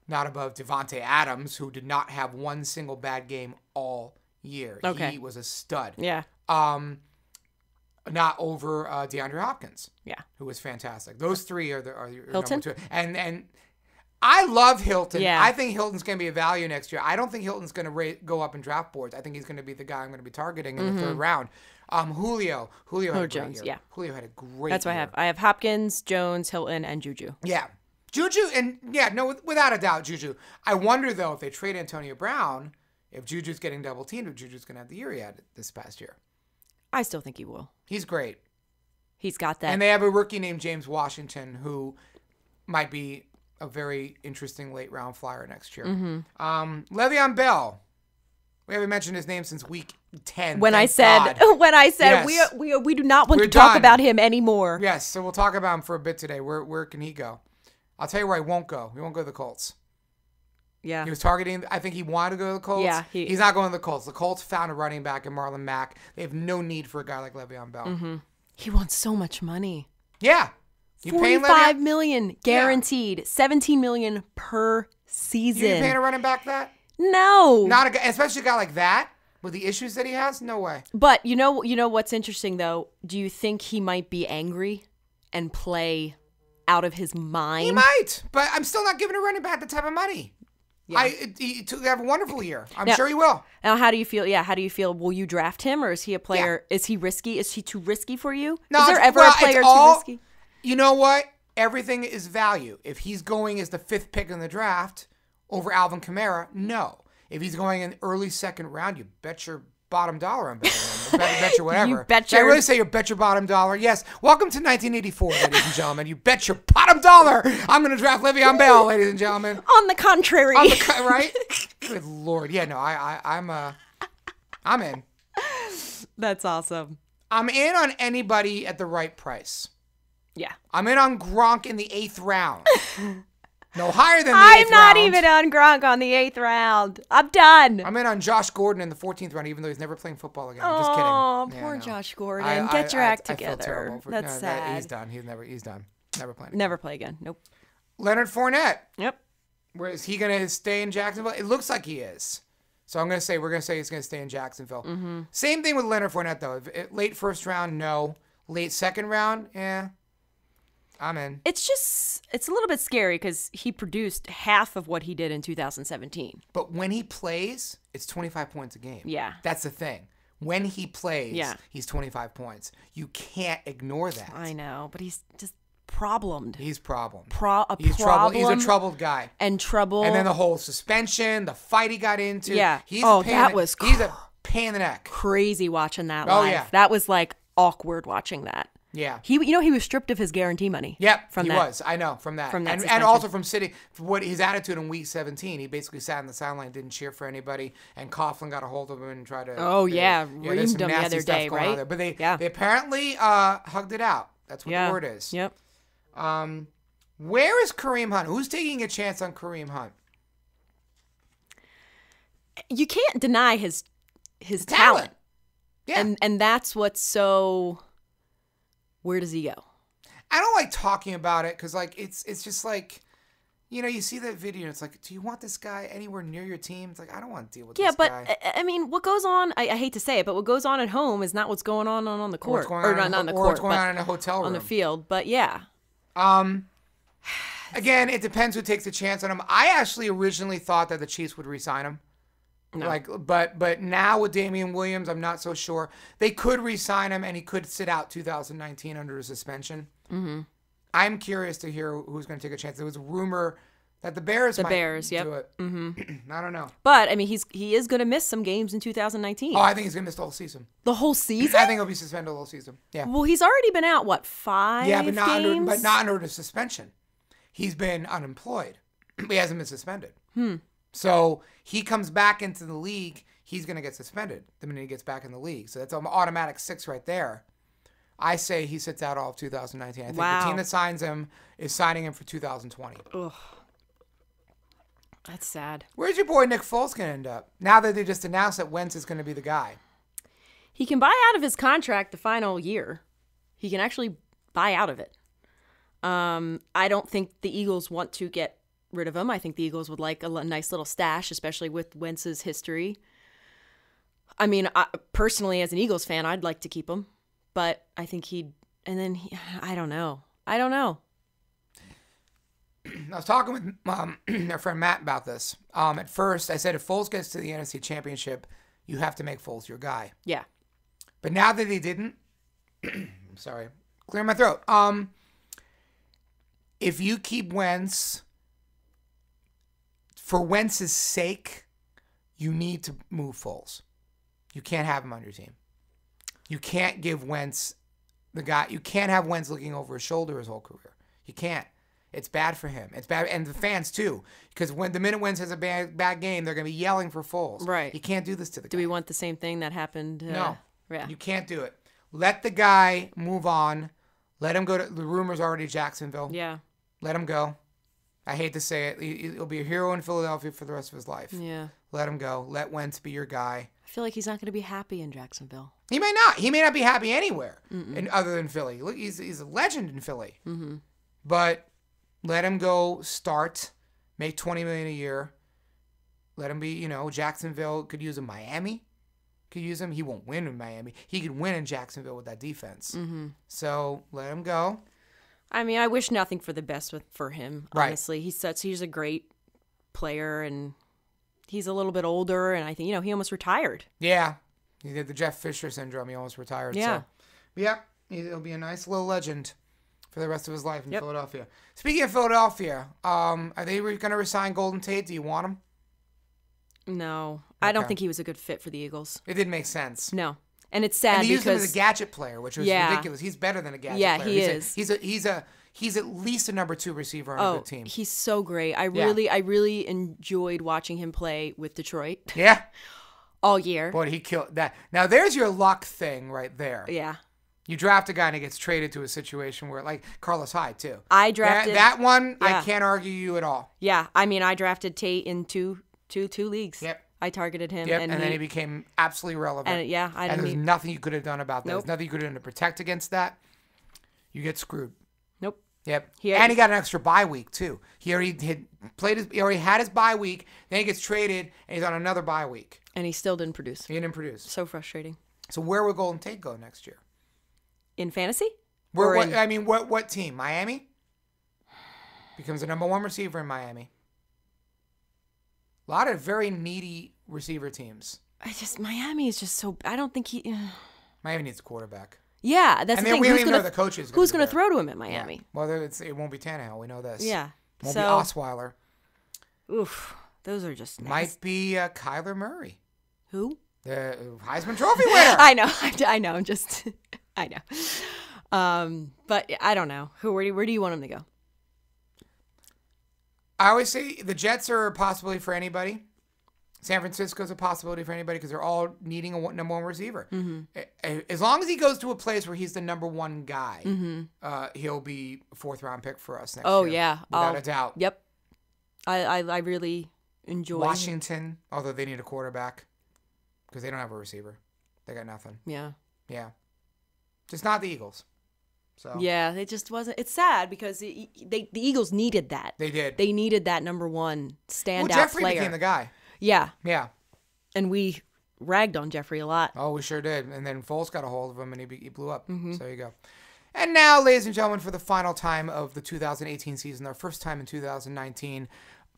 not above Devontae Adams, who did not have one single bad game all year. Okay. He was a stud. Yeah. Not over DeAndre Hopkins. Yeah. Who was fantastic. Those three are your Hilton? number two. And I love Hilton. Yeah. I think Hilton's going to be a value next year. I don't think Hilton's going to go up in draft boards. I think he's going to be the guy I'm going to be targeting in the third round. Julio had a great Jones, year. yeah. Julio had a great That's what year. I have Hopkins, Jones, Hilton, and Juju. Yeah. Juju, without a doubt, Juju. I wonder, though, if they trade Antonio Brown, if Juju's getting double teamed, if Juju's going to have the year he had this past year. I still think he will. He's great. He's got that. And they have a rookie named James Washington who might be a very interesting late round flyer next year. Mm-hmm. Le'Veon Bell. We haven't mentioned his name since week 10. When I said yes. we do not want to talk about him anymore. Yes, so we'll talk about him for a bit today. Where can he go? I'll tell you where he won't go. He won't go to the Colts. Yeah. He was targeting, I think he wanted to go to the Colts. Yeah. He's not going to the Colts. The Colts found a running back in Marlon Mack. They have no need for a guy like Le'Veon Bell. Mm-hmm. He wants so much money. Yeah. $45 million guaranteed. Yeah. $17 million per season. You paying a running back that? No. Not a guy, especially a guy like that with the issues that he has. No way. But you know what's interesting though? Do you think he might be angry and play out of his mind? He might, but I'm still not giving a running back that type of money. Yeah. He have a wonderful year. I'm sure he will. Now, how do you feel? Yeah, how do you feel? Will you draft him, or is he a player? Yeah. Is he risky? Is he too risky for you? No, is there ever a player too risky? You know what? Everything is value. If he's going as the 5th pick in the draft over Alvin Kamara, no. If he's going in early second round, you bet your bottom dollar on betting him. Bet your whatever. You bet your... Did I really say you bet your bottom dollar? Yes. Welcome to 1984, ladies and gentlemen. You bet your bottom dollar I'm going to draft Le'Veon Bell, ladies and gentlemen. On the contrary. Right? Good Lord. Yeah, no, I'm in. That's awesome. I'm in on anybody at the right price. Yeah. I'm in on Gronk in the 8th round. No higher than the 8th round. I'm not even on Gronk on the 8th round. I'm done. I'm in on Josh Gordon in the 14th round, even though he's never playing football again. I'm just kidding. Oh, poor Josh Gordon. Get your act together. I feel terrible. That's sad. He's done. He's done. Never playing again. Never play again. Nope. Leonard Fournette. Yep. Where is he going to stay in Jacksonville? It looks like he is. So we're going to say he's going to stay in Jacksonville. Mm-hmm. Same thing with Leonard Fournette, though. Late first round, no. Late second round, I'm in. It's a little bit scary because he produced half of what he did in 2017. But when he plays, it's 25 points a game. Yeah. That's the thing. When he plays, he's 25 points. You can't ignore that. I know, but he's just problemed. He's problemed. He's a troubled guy. And trouble. And then the whole suspension, the fight he got into. Yeah. He's that was He's a pain in the neck. Crazy watching that Oh, live. yeah. That was like awkward watching that. Yeah. He was stripped of his guarantee money. Yep, From he that. was. I know, from that. And also from sitting, for what his attitude in week 17, he basically sat on the sideline, didn't cheer for anybody, and Coughlin got a hold of him and tried to. Oh, yeah. Reamed him the other day, right? But they apparently hugged it out. That's what the word is. Yep. Where is Kareem Hunt? Who's taking a chance on Kareem Hunt? You can't deny his talent. Yeah. And that's what's so. Where does he go? I don't like talking about it because, like, it's just like, you see that video and it's like, do you want this guy anywhere near your team? It's like, I don't want to deal with this guy. Yeah, but, I mean, what goes on, I hate to say it, but what goes on at home is not what's going on the court. Or not on the court, what's going on in a hotel room. On the field, but yeah. Again, it depends who takes a chance on him. I actually originally thought that the Chiefs would re-sign him. No. But now with Damian Williams, I'm not so sure. They could re-sign him, and he could sit out 2019 under a suspension. Mm-hmm. I'm curious to hear who's going to take a chance. There was a rumor that the Bears might do it. Mm-hmm. I don't know. But, I mean, he is going to miss some games in 2019. Oh, I think he's going to miss the whole season. The whole season? I think he'll be suspended the whole season. Yeah. Well, he's already been out, 5 but not games? under the suspension. He's been unemployed. He hasn't been suspended. So he comes back into the league, he's going to get suspended the minute he gets back in the league. So that's an automatic 6 right there. I say he sits out all of 2019. I think the team that signs him is signing him for 2020. Ugh. That's sad. Where's your boy Nick Foles going to end up? Now that they just announced that Wentz is going to be the guy. He can buy out of his contract the final year. He can actually buy out of it. I don't think the Eagles want to get rid of him. I think the Eagles would like a nice little stash, especially with Wentz's history. I mean, personally, as an Eagles fan, I'd like to keep him, but I think I don't know. I was talking with our friend Matt about this. At first, I said if Foles gets to the NFC Championship, you have to make Foles your guy. Yeah. But now that he didn't, sorry, clear my throat. If you keep Wentz, for Wentz's sake, you need to move Foles. You can't have him on your team. You can't give Wentz the guy. You can't have Wentz looking over his shoulder his whole career. You can't. It's bad for him. It's bad, and the fans too, because when the minute Wentz has a bad game, they're going to be yelling for Foles. Right. You can't do this to the guy. Do we want the same thing that happened? No. Yeah. You can't do it. Let the guy move on. Let him go to the rumors already Jacksonville. Yeah. Let him go. I hate to say it. He'll be a hero in Philadelphia for the rest of his life. Yeah. Let him go. Let Wentz be your guy. I feel like he's not going to be happy in Jacksonville. He may not. He may not be happy anywhere other than Philly. Look, he's a legend in Philly. Mm-hmm. But let him go start, make $20 million a year. Let him be, Jacksonville could use him. Miami could use him. He won't win in Miami. He could win in Jacksonville with that defense. Mm-hmm. So let him go. I mean, I wish nothing for the best for him, honestly. Right. He's a great player, and he's a little bit older, and I think, he almost retired. Yeah. He did the Jeff Fisher syndrome. He almost retired. Yeah. So. Yeah. He'll be a nice little legend for the rest of his life in Philadelphia. Speaking of Philadelphia, are they going to resign Golden Tate? Do you want him? No. Okay. I don't think he was a good fit for the Eagles. It didn't make sense. No. And it's sad because he used him as a gadget player, which was ridiculous. He's better than a gadget player. Yeah, he is. He's at least a number 2 receiver on a good team. He's so great. I really enjoyed watching him play with Detroit. Yeah. All year. Boy, he killed that. Now there's your luck thing right there. Yeah. You draft a guy and he gets traded to a situation where, like Carlos Hyde too. I drafted that one. Yeah. I can't argue you at all. Yeah, I mean, I drafted Tate in two leagues. Yep. I targeted him. Yep, and then he became absolutely relevant. And there's nothing you could have done about that. Nope. There's nothing you could have done to protect against that. You get screwed. Nope. Yep. And he got an extra bye week too. He already had his bye week. Then he gets traded, and he's on another bye week. And he still didn't produce. He didn't produce. So frustrating. So where will Golden Tate go next year? In fantasy? What team? Miami? Becomes the number 1 receiver in Miami. A lot of very needy receiver teams. Miami is just so. I don't think Miami needs a quarterback. Yeah, that's the thing. We don't even know the coach is. Who's going to throw to him at Miami? Yeah. Well, it won't be Tannehill. We know this. Yeah. It won't be Osweiler. Oof, those are just might be Kyler Murray. Who? The Heisman Trophy winner. I know. I'm just, I know. But I don't know. Where do you want him to go? I always say the Jets are a possibility for anybody. San Francisco's a possibility for anybody because they're all needing a number one receiver. Mm-hmm. As long as he goes to a place where he's the number one guy, he'll be a 4th round pick for us next year. Oh, yeah. Without a doubt. Yep. I really enjoy Washington, although they need a quarterback because they don't have a receiver. They got nothing. Yeah. Yeah. Just not the Eagles. So. Yeah, it just wasn't. It's sad because the Eagles needed that. They did. They needed that number one standout Jeffrey player. became the guy. Yeah. Yeah. And we ragged on Jeffrey a lot. Oh, we sure did. And then Foles got a hold of him and he blew up. Mm-hmm. So there you go. And now, ladies and gentlemen, for the final time of the 2018 season, our first time in 2019,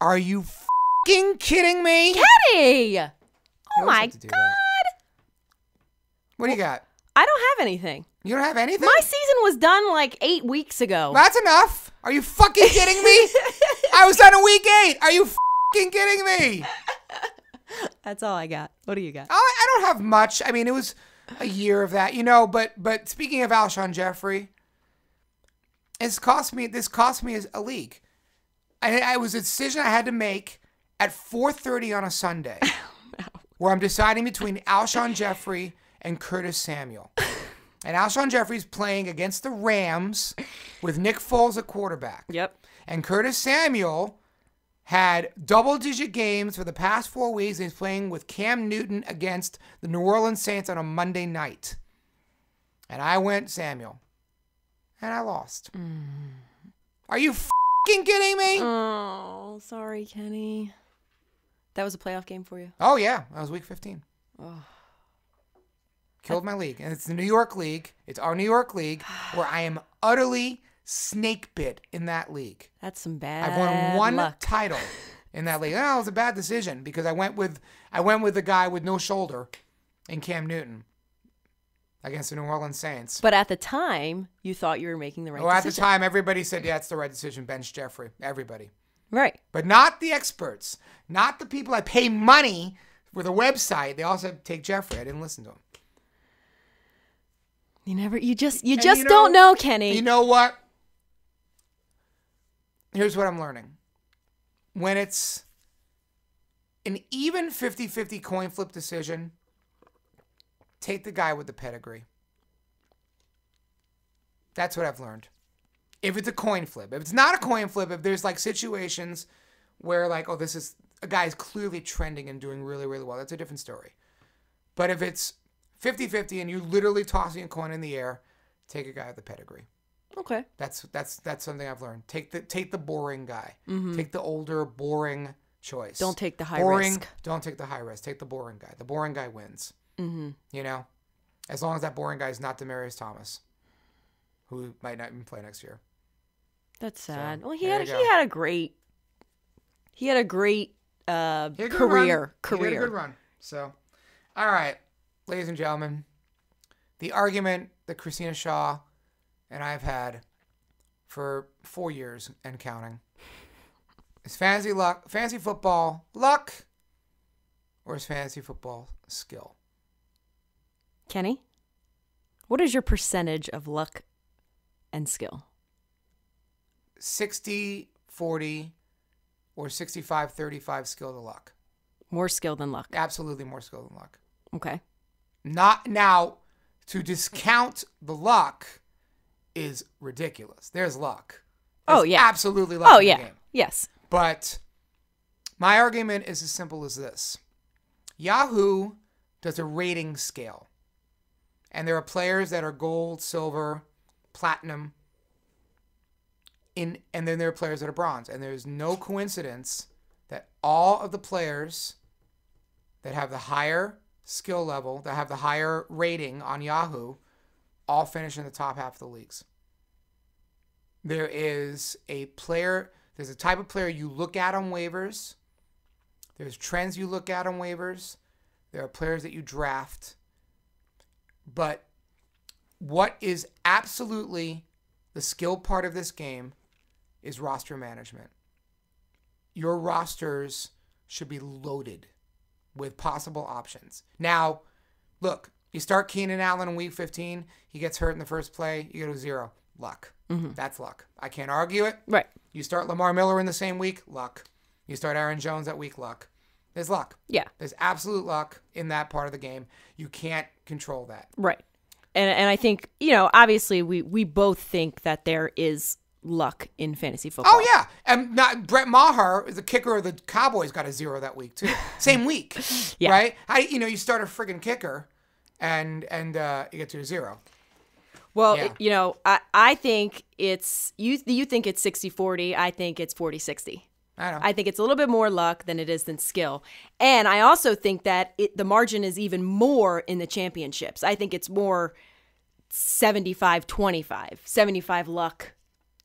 are you f***ing kidding me? Kenny! Oh my God. What do you got? I don't have anything. You don't have anything? My season was done like 8 weeks ago. That's enough. Are you fucking kidding me? I was done in week 8. Are you fucking kidding me? That's all I got. What do you got? I don't have much. I mean, it was a year of that, but speaking of Alshon Jeffrey, this cost me a league. It was a decision I had to make at 4:30 on a Sunday where I'm deciding between Alshon Jeffrey and Curtis Samuel. And Alshon Jeffrey's playing against the Rams with Nick Foles at quarterback. Yep. And Curtis Samuel had double-digit games for the past 4 weeks. And he's playing with Cam Newton against the New Orleans Saints on a Monday night. And I went Samuel. And I lost. Are you f***ing kidding me? Oh, sorry, Kenny. That was a playoff game for you? Oh, yeah. That was week 15. Oh. Killed my league. And it's the New York League. It's our New York League where I am utterly snake bit in that league. That's some bad I've won one luck. title in that league. Oh, it was a bad decision because I went with the guy with no shoulder in Cam Newton against the New Orleans Saints. But at the time, you thought you were making the right decision. decision. At the time, everybody said, yeah, it's the right decision. Bench Jeffrey. Everybody. Right. But not the experts. Not the people I pay money for the website. They all said, take Jeffrey. I didn't listen to him. You just don't know, Kenny. You know what? Here's what I'm learning. When it's an even 50-50 coin flip decision, take the guy with the pedigree. That's what I've learned. If it's a coin flip. If it's not a coin flip, if there's like situations where like, oh, this is a guy's clearly trending and doing really, really well, that's a different story. But if it's 50-50 and you're literally tossing a coin in the air, take a guy with the pedigree. Okay. That's something I've learned. Take the boring guy. Mm-hmm. Take the older, boring choice. Don't take the high risk. risk. Don't take the high risk. Take the boring guy. The boring guy wins. Mm-hmm. You know? As long as that boring guy is not Demaryius Thomas, who might not even play next year. That's sad. So, well, he had a great career. He had a good run. So, all right, ladies and gentlemen, the argument that Christina Shaw and I've had for 4 years and counting is fantasy football luck, or is fantasy football skill? Kenny, what is your percentage of luck and skill? 60-40 or 65-35 skill to luck. More skill than luck. Absolutely more skill than luck. Okay. Not now, to discount the luck is ridiculous. There's luck. There's absolutely luck in the game. Yes. But my argument is as simple as this. Yahoo does a rating scale. And there are players that are gold, silver, platinum, and then there are players that are bronze. And there's no coincidence that all of the players that have the higher skill level, that have the higher rating on Yahoo, all finish in the top half of the leagues. There's a type of player you look at on waivers. There's trends you look at on waivers. There are players that you draft. But what is absolutely the skill part of this game is roster management. Your rosters should be loaded with possible options. Now, look, you start Keenan Allen in week 15. He gets hurt in the first play. You go to 0. Luck. That's luck. I can't argue it. Right. You start Lamar Miller in the same week. Luck. You start Aaron Jones that week. Luck. There's luck. Yeah. There's absolute luck in that part of the game. You can't control that. Right. And I think, obviously we both think that there is luck in fantasy football. Oh, yeah. And Brett Maher, the kicker of the Cowboys, got a 0 that week, too. Same week. Yeah. Right? You start a friggin' kicker and you get to a 0. Well, yeah. I think it's, you think it's 60-40. I think it's 40-60. I think it's a little bit more luck than it is than skill. And I also think that the margin is even more in the championships. I think it's more 75-25, 75 luck,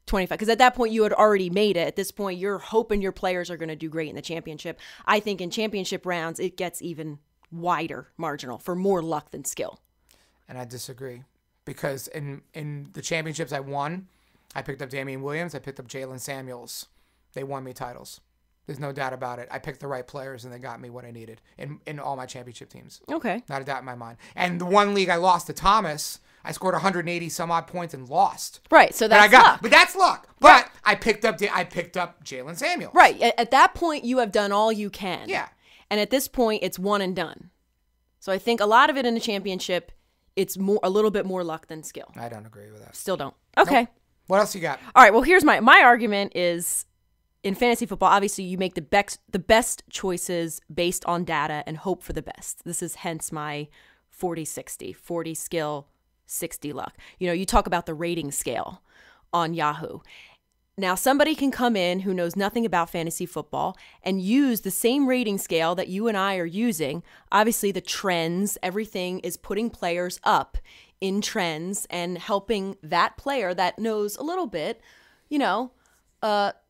25. Because at that point, you had already made it. At this point, you're hoping your players are going to do great in the championship. I think in championship rounds, it gets even wider marginal for more luck than skill. And I disagree. Because in the championships I won, I picked up Damian Williams. I picked up Jalen Samuels. They won me titles. There's no doubt about it. I picked the right players, and they got me what I needed in all my championship teams. Okay. Not a doubt in my mind. And the one league I lost to Thomas, I scored 180 some odd points and lost. Right. So that's luck. But that's luck. But right. I picked up Jalen Samuels. Right. At that point, you have done all you can. Yeah. And at this point, it's one and done. So I think a lot of it in the championship, it's a little bit more luck than skill. I don't agree with that. Still don't. Okay. Nope. What else you got? All right. Well, here's my argument is in fantasy football, obviously you make the best choices based on data and hope for the best. This is hence my 40-60, 40 skill, 60 luck. You talk about the rating scale on Yahoo. Now, somebody can come in who knows nothing about fantasy football and use the same rating scale that you and I are using. Obviously, the trends, everything is putting players up in trends and helping that player that knows a little bit, but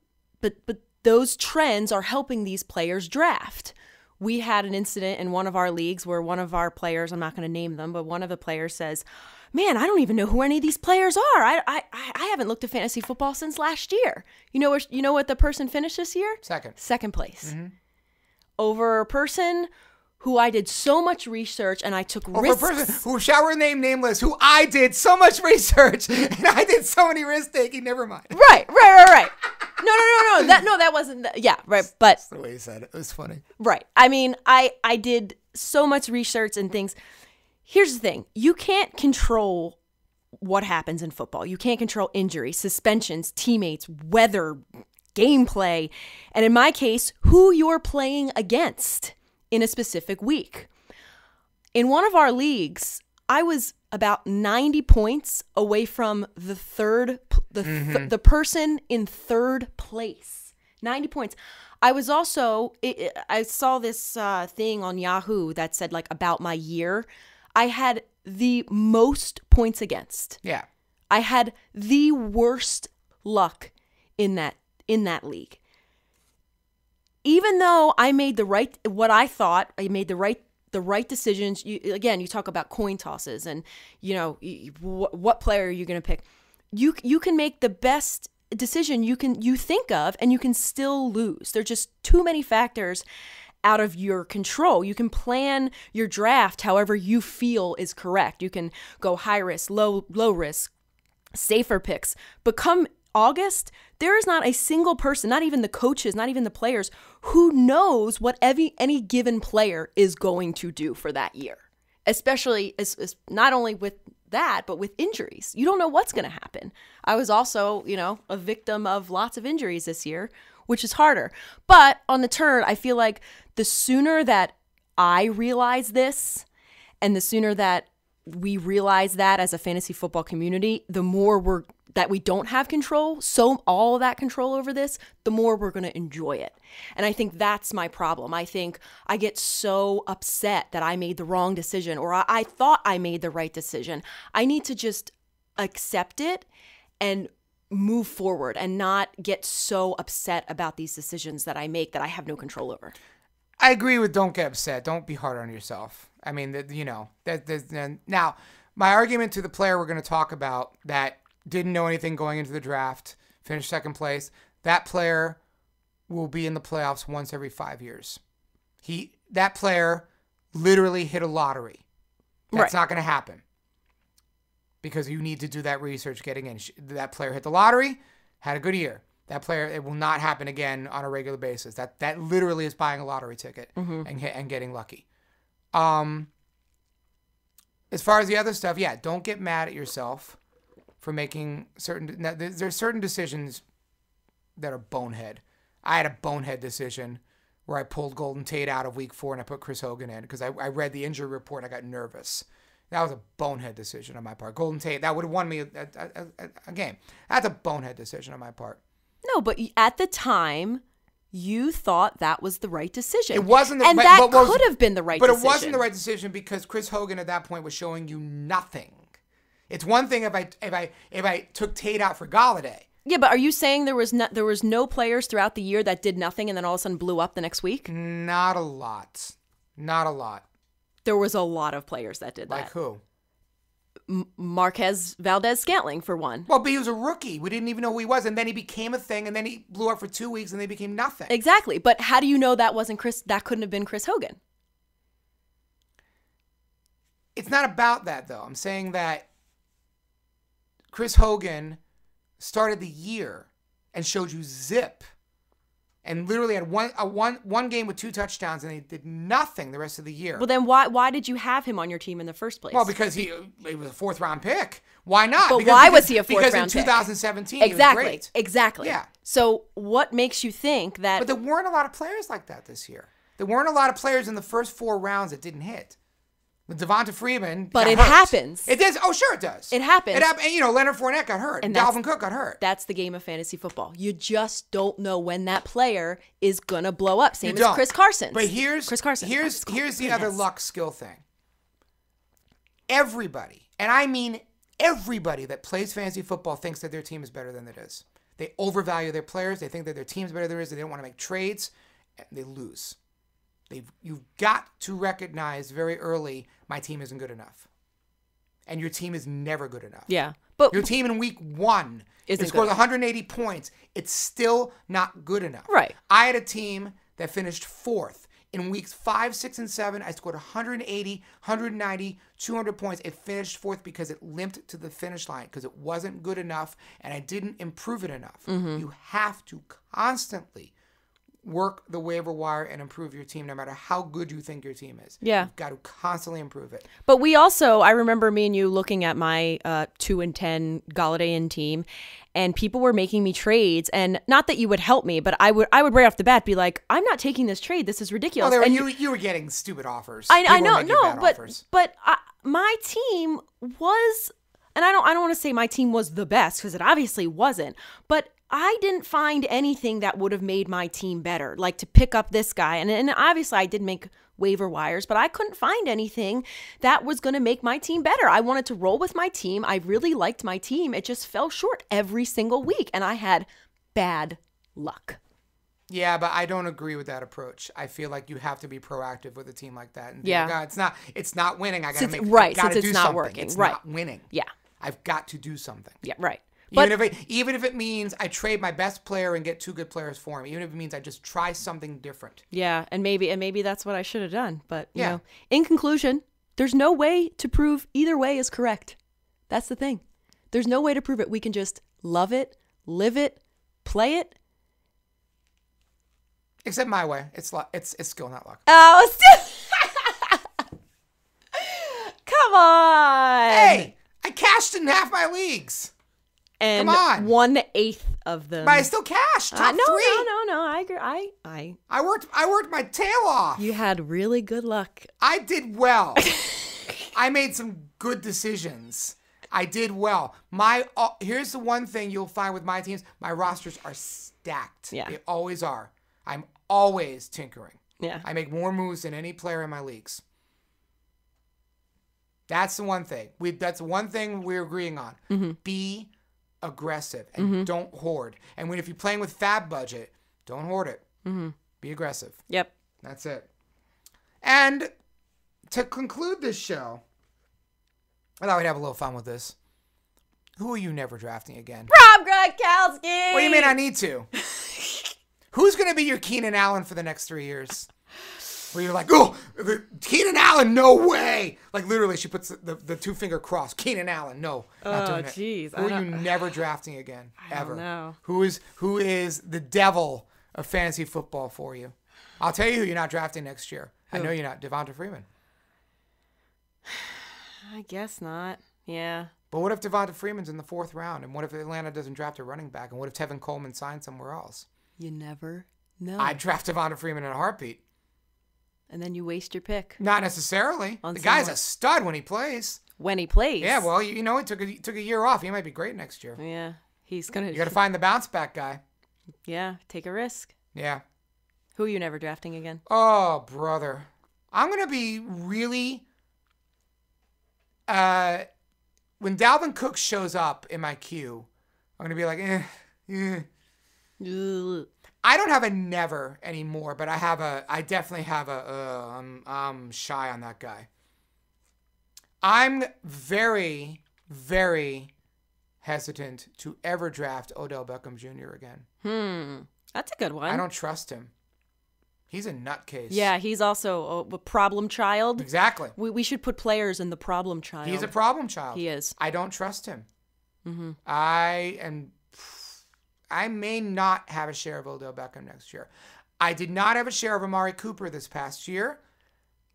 those trends are helping these players draft. We had an incident in one of our leagues where one of our players, I'm not going to name them, but one of the players says, man, I don't even know who any of these players are. I haven't looked at fantasy football since last year. You know what the person finished this year? Second place. Mm-hmm. Over a person who I did so much research and I took risks. Over a person who shall remain nameless, who I did so much research and I did so many risk taking. Never mind. Right. No. That wasn't. Yeah, right. But that's the way you said it. It was funny. Right. I mean, I did so much research and things. Here's the thing. You can't control what happens in football. You can't control injuries, suspensions, teammates, weather, gameplay, and in my case, who you're playing against in a specific week. In one of our leagues, I was about 90 points away from the person in third place. 90 points. I was also, I saw this thing on Yahoo that said about my year. I had the most points against. Yeah. I had the worst luck in that league. Even though I made what I thought, I made the right decisions. You talk about coin tosses and, what player are you going to pick? You can make the best decision you think of and you can still lose. There's just too many factors out of your control. You can plan your draft however you feel is correct. You can go high risk, low risk, safer picks. But come August, there is not a single person, not even the coaches, not even the players, who knows what any given player is going to do for that year. Especially not only with that, but with injuries. You don't know what's going to happen. I was also, a victim of lots of injuries this year, which is harder. But on the turn, I feel like the sooner that I realize this and the sooner that we realize that as a fantasy football community, the more that we don't have control, so all of that control over this, the more we're going to enjoy it. And I think that's my problem. I think I get so upset that I made the wrong decision or I thought I made the right decision. I need to just accept it and move forward and not get so upset about these decisions that I make that I have no control over. I agree with don't get upset. Don't be hard on yourself. I mean, now, my argument to the player we're going to talk about that didn't know anything going into the draft, finished second place, that player will be in the playoffs once every 5 years. That player literally hit a lottery. That's not going to happen. Because you need to do that research getting in. That player hit the lottery, had a good year. That player, it will not happen again on a regular basis. That literally is buying a lottery ticket and getting lucky. As far as the other stuff, don't get mad at yourself for making certain. Now, there's certain decisions that are bonehead. I had a bonehead decision where I pulled Golden Tate out of week 4 and I put Chris Hogan in because I read the injury report and I got nervous. That was a bonehead decision on my part. Golden Tate, that would have won me a game. That's a bonehead decision on my part. No, but at the time, you thought that was the right decision. It wasn't, and that could have been the right decision. But it wasn't the right decision because Chris Hogan at that point was showing you nothing. It's one thing if I took Tate out for Galladay. Yeah, but are you saying there was no players throughout the year that did nothing and then all of a sudden blew up the next week? Not a lot. Not a lot. There was a lot of players that did that. Like who? Marquez Valdez-Scantling, for one. Well, but he was a rookie. We didn't even know who he was. And then he became a thing. And then he blew up for 2 weeks and they became nothing. Exactly. But how do you know that wasn't Chris? That couldn't have been Chris Hogan. It's not about that, though. I'm saying that Chris Hogan started the year and showed you zip. And literally had one game with 2 touchdowns, and he did nothing the rest of the year. Well, then why did you have him on your team in the first place? Well, because he was a 4th-round pick. Why not? But why was he a 4th round pick? Because in 2017, exactly, he was great. Exactly. Yeah. So what makes you think that? But there weren't a lot of players like that this year. There weren't a lot of players in the first 4 rounds that didn't hit. With Devonta Freeman, but it hurt. happens. It does. Oh, sure, it does. It happens. And Leonard Fournette got hurt. And Dalvin Cook got hurt. That's the game of fantasy football. You just don't know when that player is gonna blow up. Same as Chris Carson. But here's the other luck skill thing. Everybody, and I mean everybody that plays fantasy football thinks that their team is better than it is. They overvalue their players. They think that their team's better than it is. They don't want to make trades. And they lose. You've got to recognize very early, my team isn't good enough. And your team is never good enough. Yeah. But your team in week 1 scores 180 points. It's still not good enough. Right. I had a team that finished 4th. In weeks 5, 6, and 7, I scored 180, 190, 200 points. It finished 4th because it limped to the finish line because it wasn't good enough and I didn't improve it enough. Mm-hmm. You have to constantly work the waiver wire and improve your team no matter how good you think your team is. Yeah. You've got to constantly improve it. But we also, I remember me and you looking at my 2-10 Galladay team, and people were making me trades, and not that you would help me, but I would right off the bat be like, I'm not taking this trade. This is ridiculous. Well, and you were getting stupid offers. I know, but my team was, and I don't want to say my team was the best because it obviously wasn't, but I didn't find anything that would have made my team better, like to pick up this guy. And obviously I did make waiver wires, but I couldn't find anything that was going to make my team better. I wanted to roll with my team. I really liked my team. It just fell short every single week, and I had bad luck. Yeah, but I don't agree with that approach. I feel like you have to be proactive with a team like that. And it's not winning. I got to make right. Since it's not working. It's right. not winning. Yeah, I've got to do something. Yeah, right. Even if it means I trade my best player and get 2 good players for him, even if it means I just try something different. Yeah, and maybe that's what I should have done. But you know, in conclusion, there's no way to prove either way is correct. That's the thing. There's no way to prove it. We can just love it, live it, play it. Except my way. It's skill, not luck. Oh, come on! Hey, I cashed in half my leagues. And come on. 1/8 of them. But I still cashed. Top 3. No. I agree. I worked my tail off. You had really good luck. I did well. I made some good decisions. I did well. Here's the one thing you'll find with my teams: my rosters are stacked. Yeah. They always are. I'm always tinkering. Yeah. I make more moves than any player in my leagues. That's the one thing. That's the one thing we're agreeing on. Mm-hmm. Be aggressive and don't hoard. And if you're playing with fab budget, don't hoard it. Mm-hmm. Be aggressive. Yep. That's it. And to conclude this show, I thought we'd have a little fun with this. Who are you never drafting again? Rob Gronkowski! What do you mean I need to? Who's going to be your Keenan Allen for the next 3 years? Where you're like, oh, Keenan Allen, no way. Like literally, she puts the 2-finger cross. Keenan Allen, no, not doing it. Jeez. Who are you never drafting again, ever? I don't know. Who is the devil of fantasy football for you? I'll tell you who you're not drafting next year. Who? I know you're not. Devonta Freeman. I guess not. Yeah. But what if Devonta Freeman's in the 4th round? And what if Atlanta doesn't draft a running back? And what if Tevin Coleman signs somewhere else? You never know. I'd draft Devonta Freeman in a heartbeat. And then you waste your pick. Not necessarily. The guy's a stud when he plays. When he plays. Yeah, well, he took a year off. He might be great next year. Yeah. He's going to... You got to find the bounce back guy. Yeah, take a risk. Yeah. Who are you never drafting again? Oh, brother. I'm going to be really... when Dalvin Cook shows up in my queue, I'm going to be like, I don't have a never anymore, but I definitely have I'm shy on that guy. I'm very, very hesitant to ever draft Odell Beckham Jr. again. That's a good one. I don't trust him. He's a nutcase. Yeah, he's also a problem child. Exactly. We should put players in the problem child. He's a problem child. He is. I don't trust him. Mm-hmm. I may not have a share of Odell Beckham next year. I did not have a share of Amari Cooper this past year.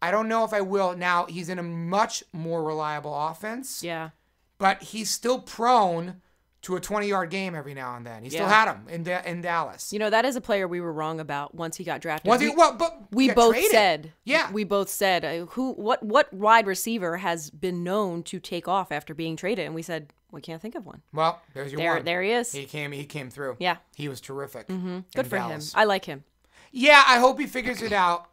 I don't know if I will. Now, he's in a much more reliable offense. Yeah. But he's still prone to a 20-yard game every now and then. He still had him in Dallas. You know, that is a player we were wrong about once he got drafted. We both traded. said. Yeah. We both said, what wide receiver has been known to take off after being traded? And we said, we can't think of one. Well, there's your one. There he is. He came through. Yeah. He was terrific. Mm-hmm. Good for Dallas. him. I like him. Yeah, I hope he figures it out.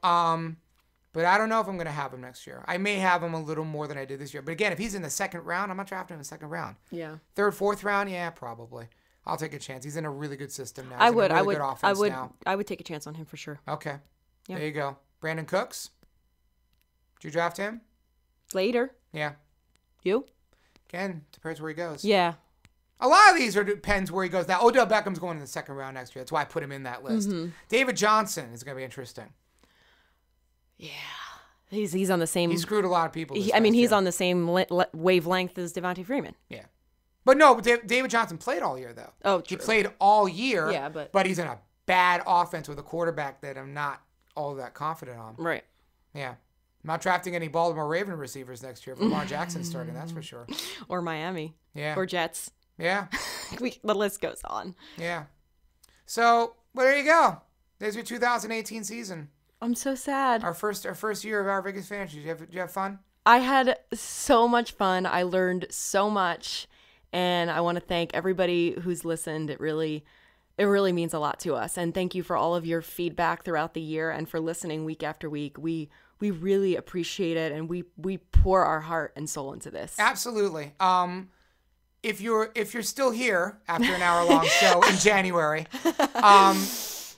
But I don't know if I'm going to have him next year. I may have him a little more than I did this year. But again, if he's in the 2nd round, I'm not drafting him in the 2nd round. Yeah. 3rd, 4th round, yeah, probably. I'll take a chance. He's in a really good system now. I would take a chance on him for sure. Okay. Yeah. There you go. Brandon Cooks. Did you draft him? Later. Yeah. You? Again, depends where he goes. Yeah. A lot of these depends where he goes. Now, Odell Beckham's going in the 2nd round next year. That's why I put him in that list. Mm-hmm. David Johnson is going to be interesting. Yeah. He's on the same... He screwed a lot of people. He's on the same wavelength as Devonta Freeman. Yeah. But no, David Johnson played all year, though. Oh, true. He played all year. Yeah, but he's in a bad offense with a quarterback that I'm not all that confident on. Right. Yeah. I'm not drafting any Baltimore Raven receivers next year if Lamar Jackson's starting, that's for sure. Or Miami. Yeah. Or Jets. Yeah. The list goes on. Yeah. So, well, there you go. There's your 2018 season. I'm so sad. Our first year of our Vegas Fantasy. Did you have fun? I had so much fun. I learned so much, and I want to thank everybody who's listened. It really means a lot to us, and thank you for all of your feedback throughout the year and for listening week after week. We really appreciate it, and we pour our heart and soul into this. Absolutely. If you're still here after an hour-long show in January,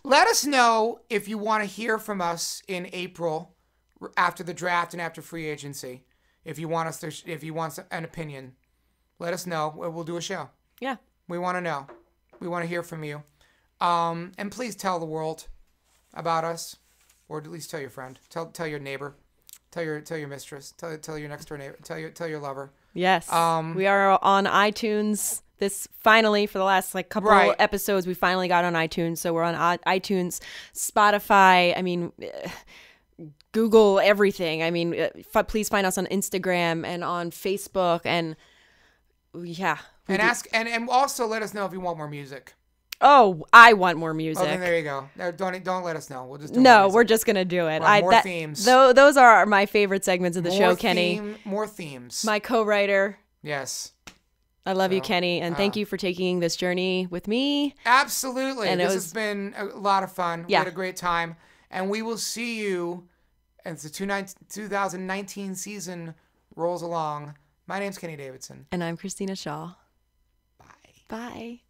let us know if you want to hear from us in April after the draft and after free agency. If you want an opinion, let us know. We'll do a show. Yeah. We want to know. We want to hear from you. And please tell the world about us, or at least tell your friend. Tell your neighbor. Tell your mistress. Tell your next door neighbor. Tell your lover. Yes. We are on iTunes. This finally, for the last couple episodes, we finally got on iTunes. So we're on iTunes, Spotify. I mean, Google, everything. I mean, please find us on Instagram and on Facebook, and yeah. And also let us know if you want more music. Oh, I want more music. Oh, then there you go. Don't let us know. We'll just do we're just gonna do it. More themes. Those are my favorite segments of the show, Kenny. More themes. My co-writer. Yes. I love you, Kenny, and thank you for taking this journey with me. Absolutely. And this has been a lot of fun. Yeah. We had a great time. And we will see you as the 2019 season rolls along. My name's Kenny Davidsen. And I'm Christina Shaw. Bye. Bye.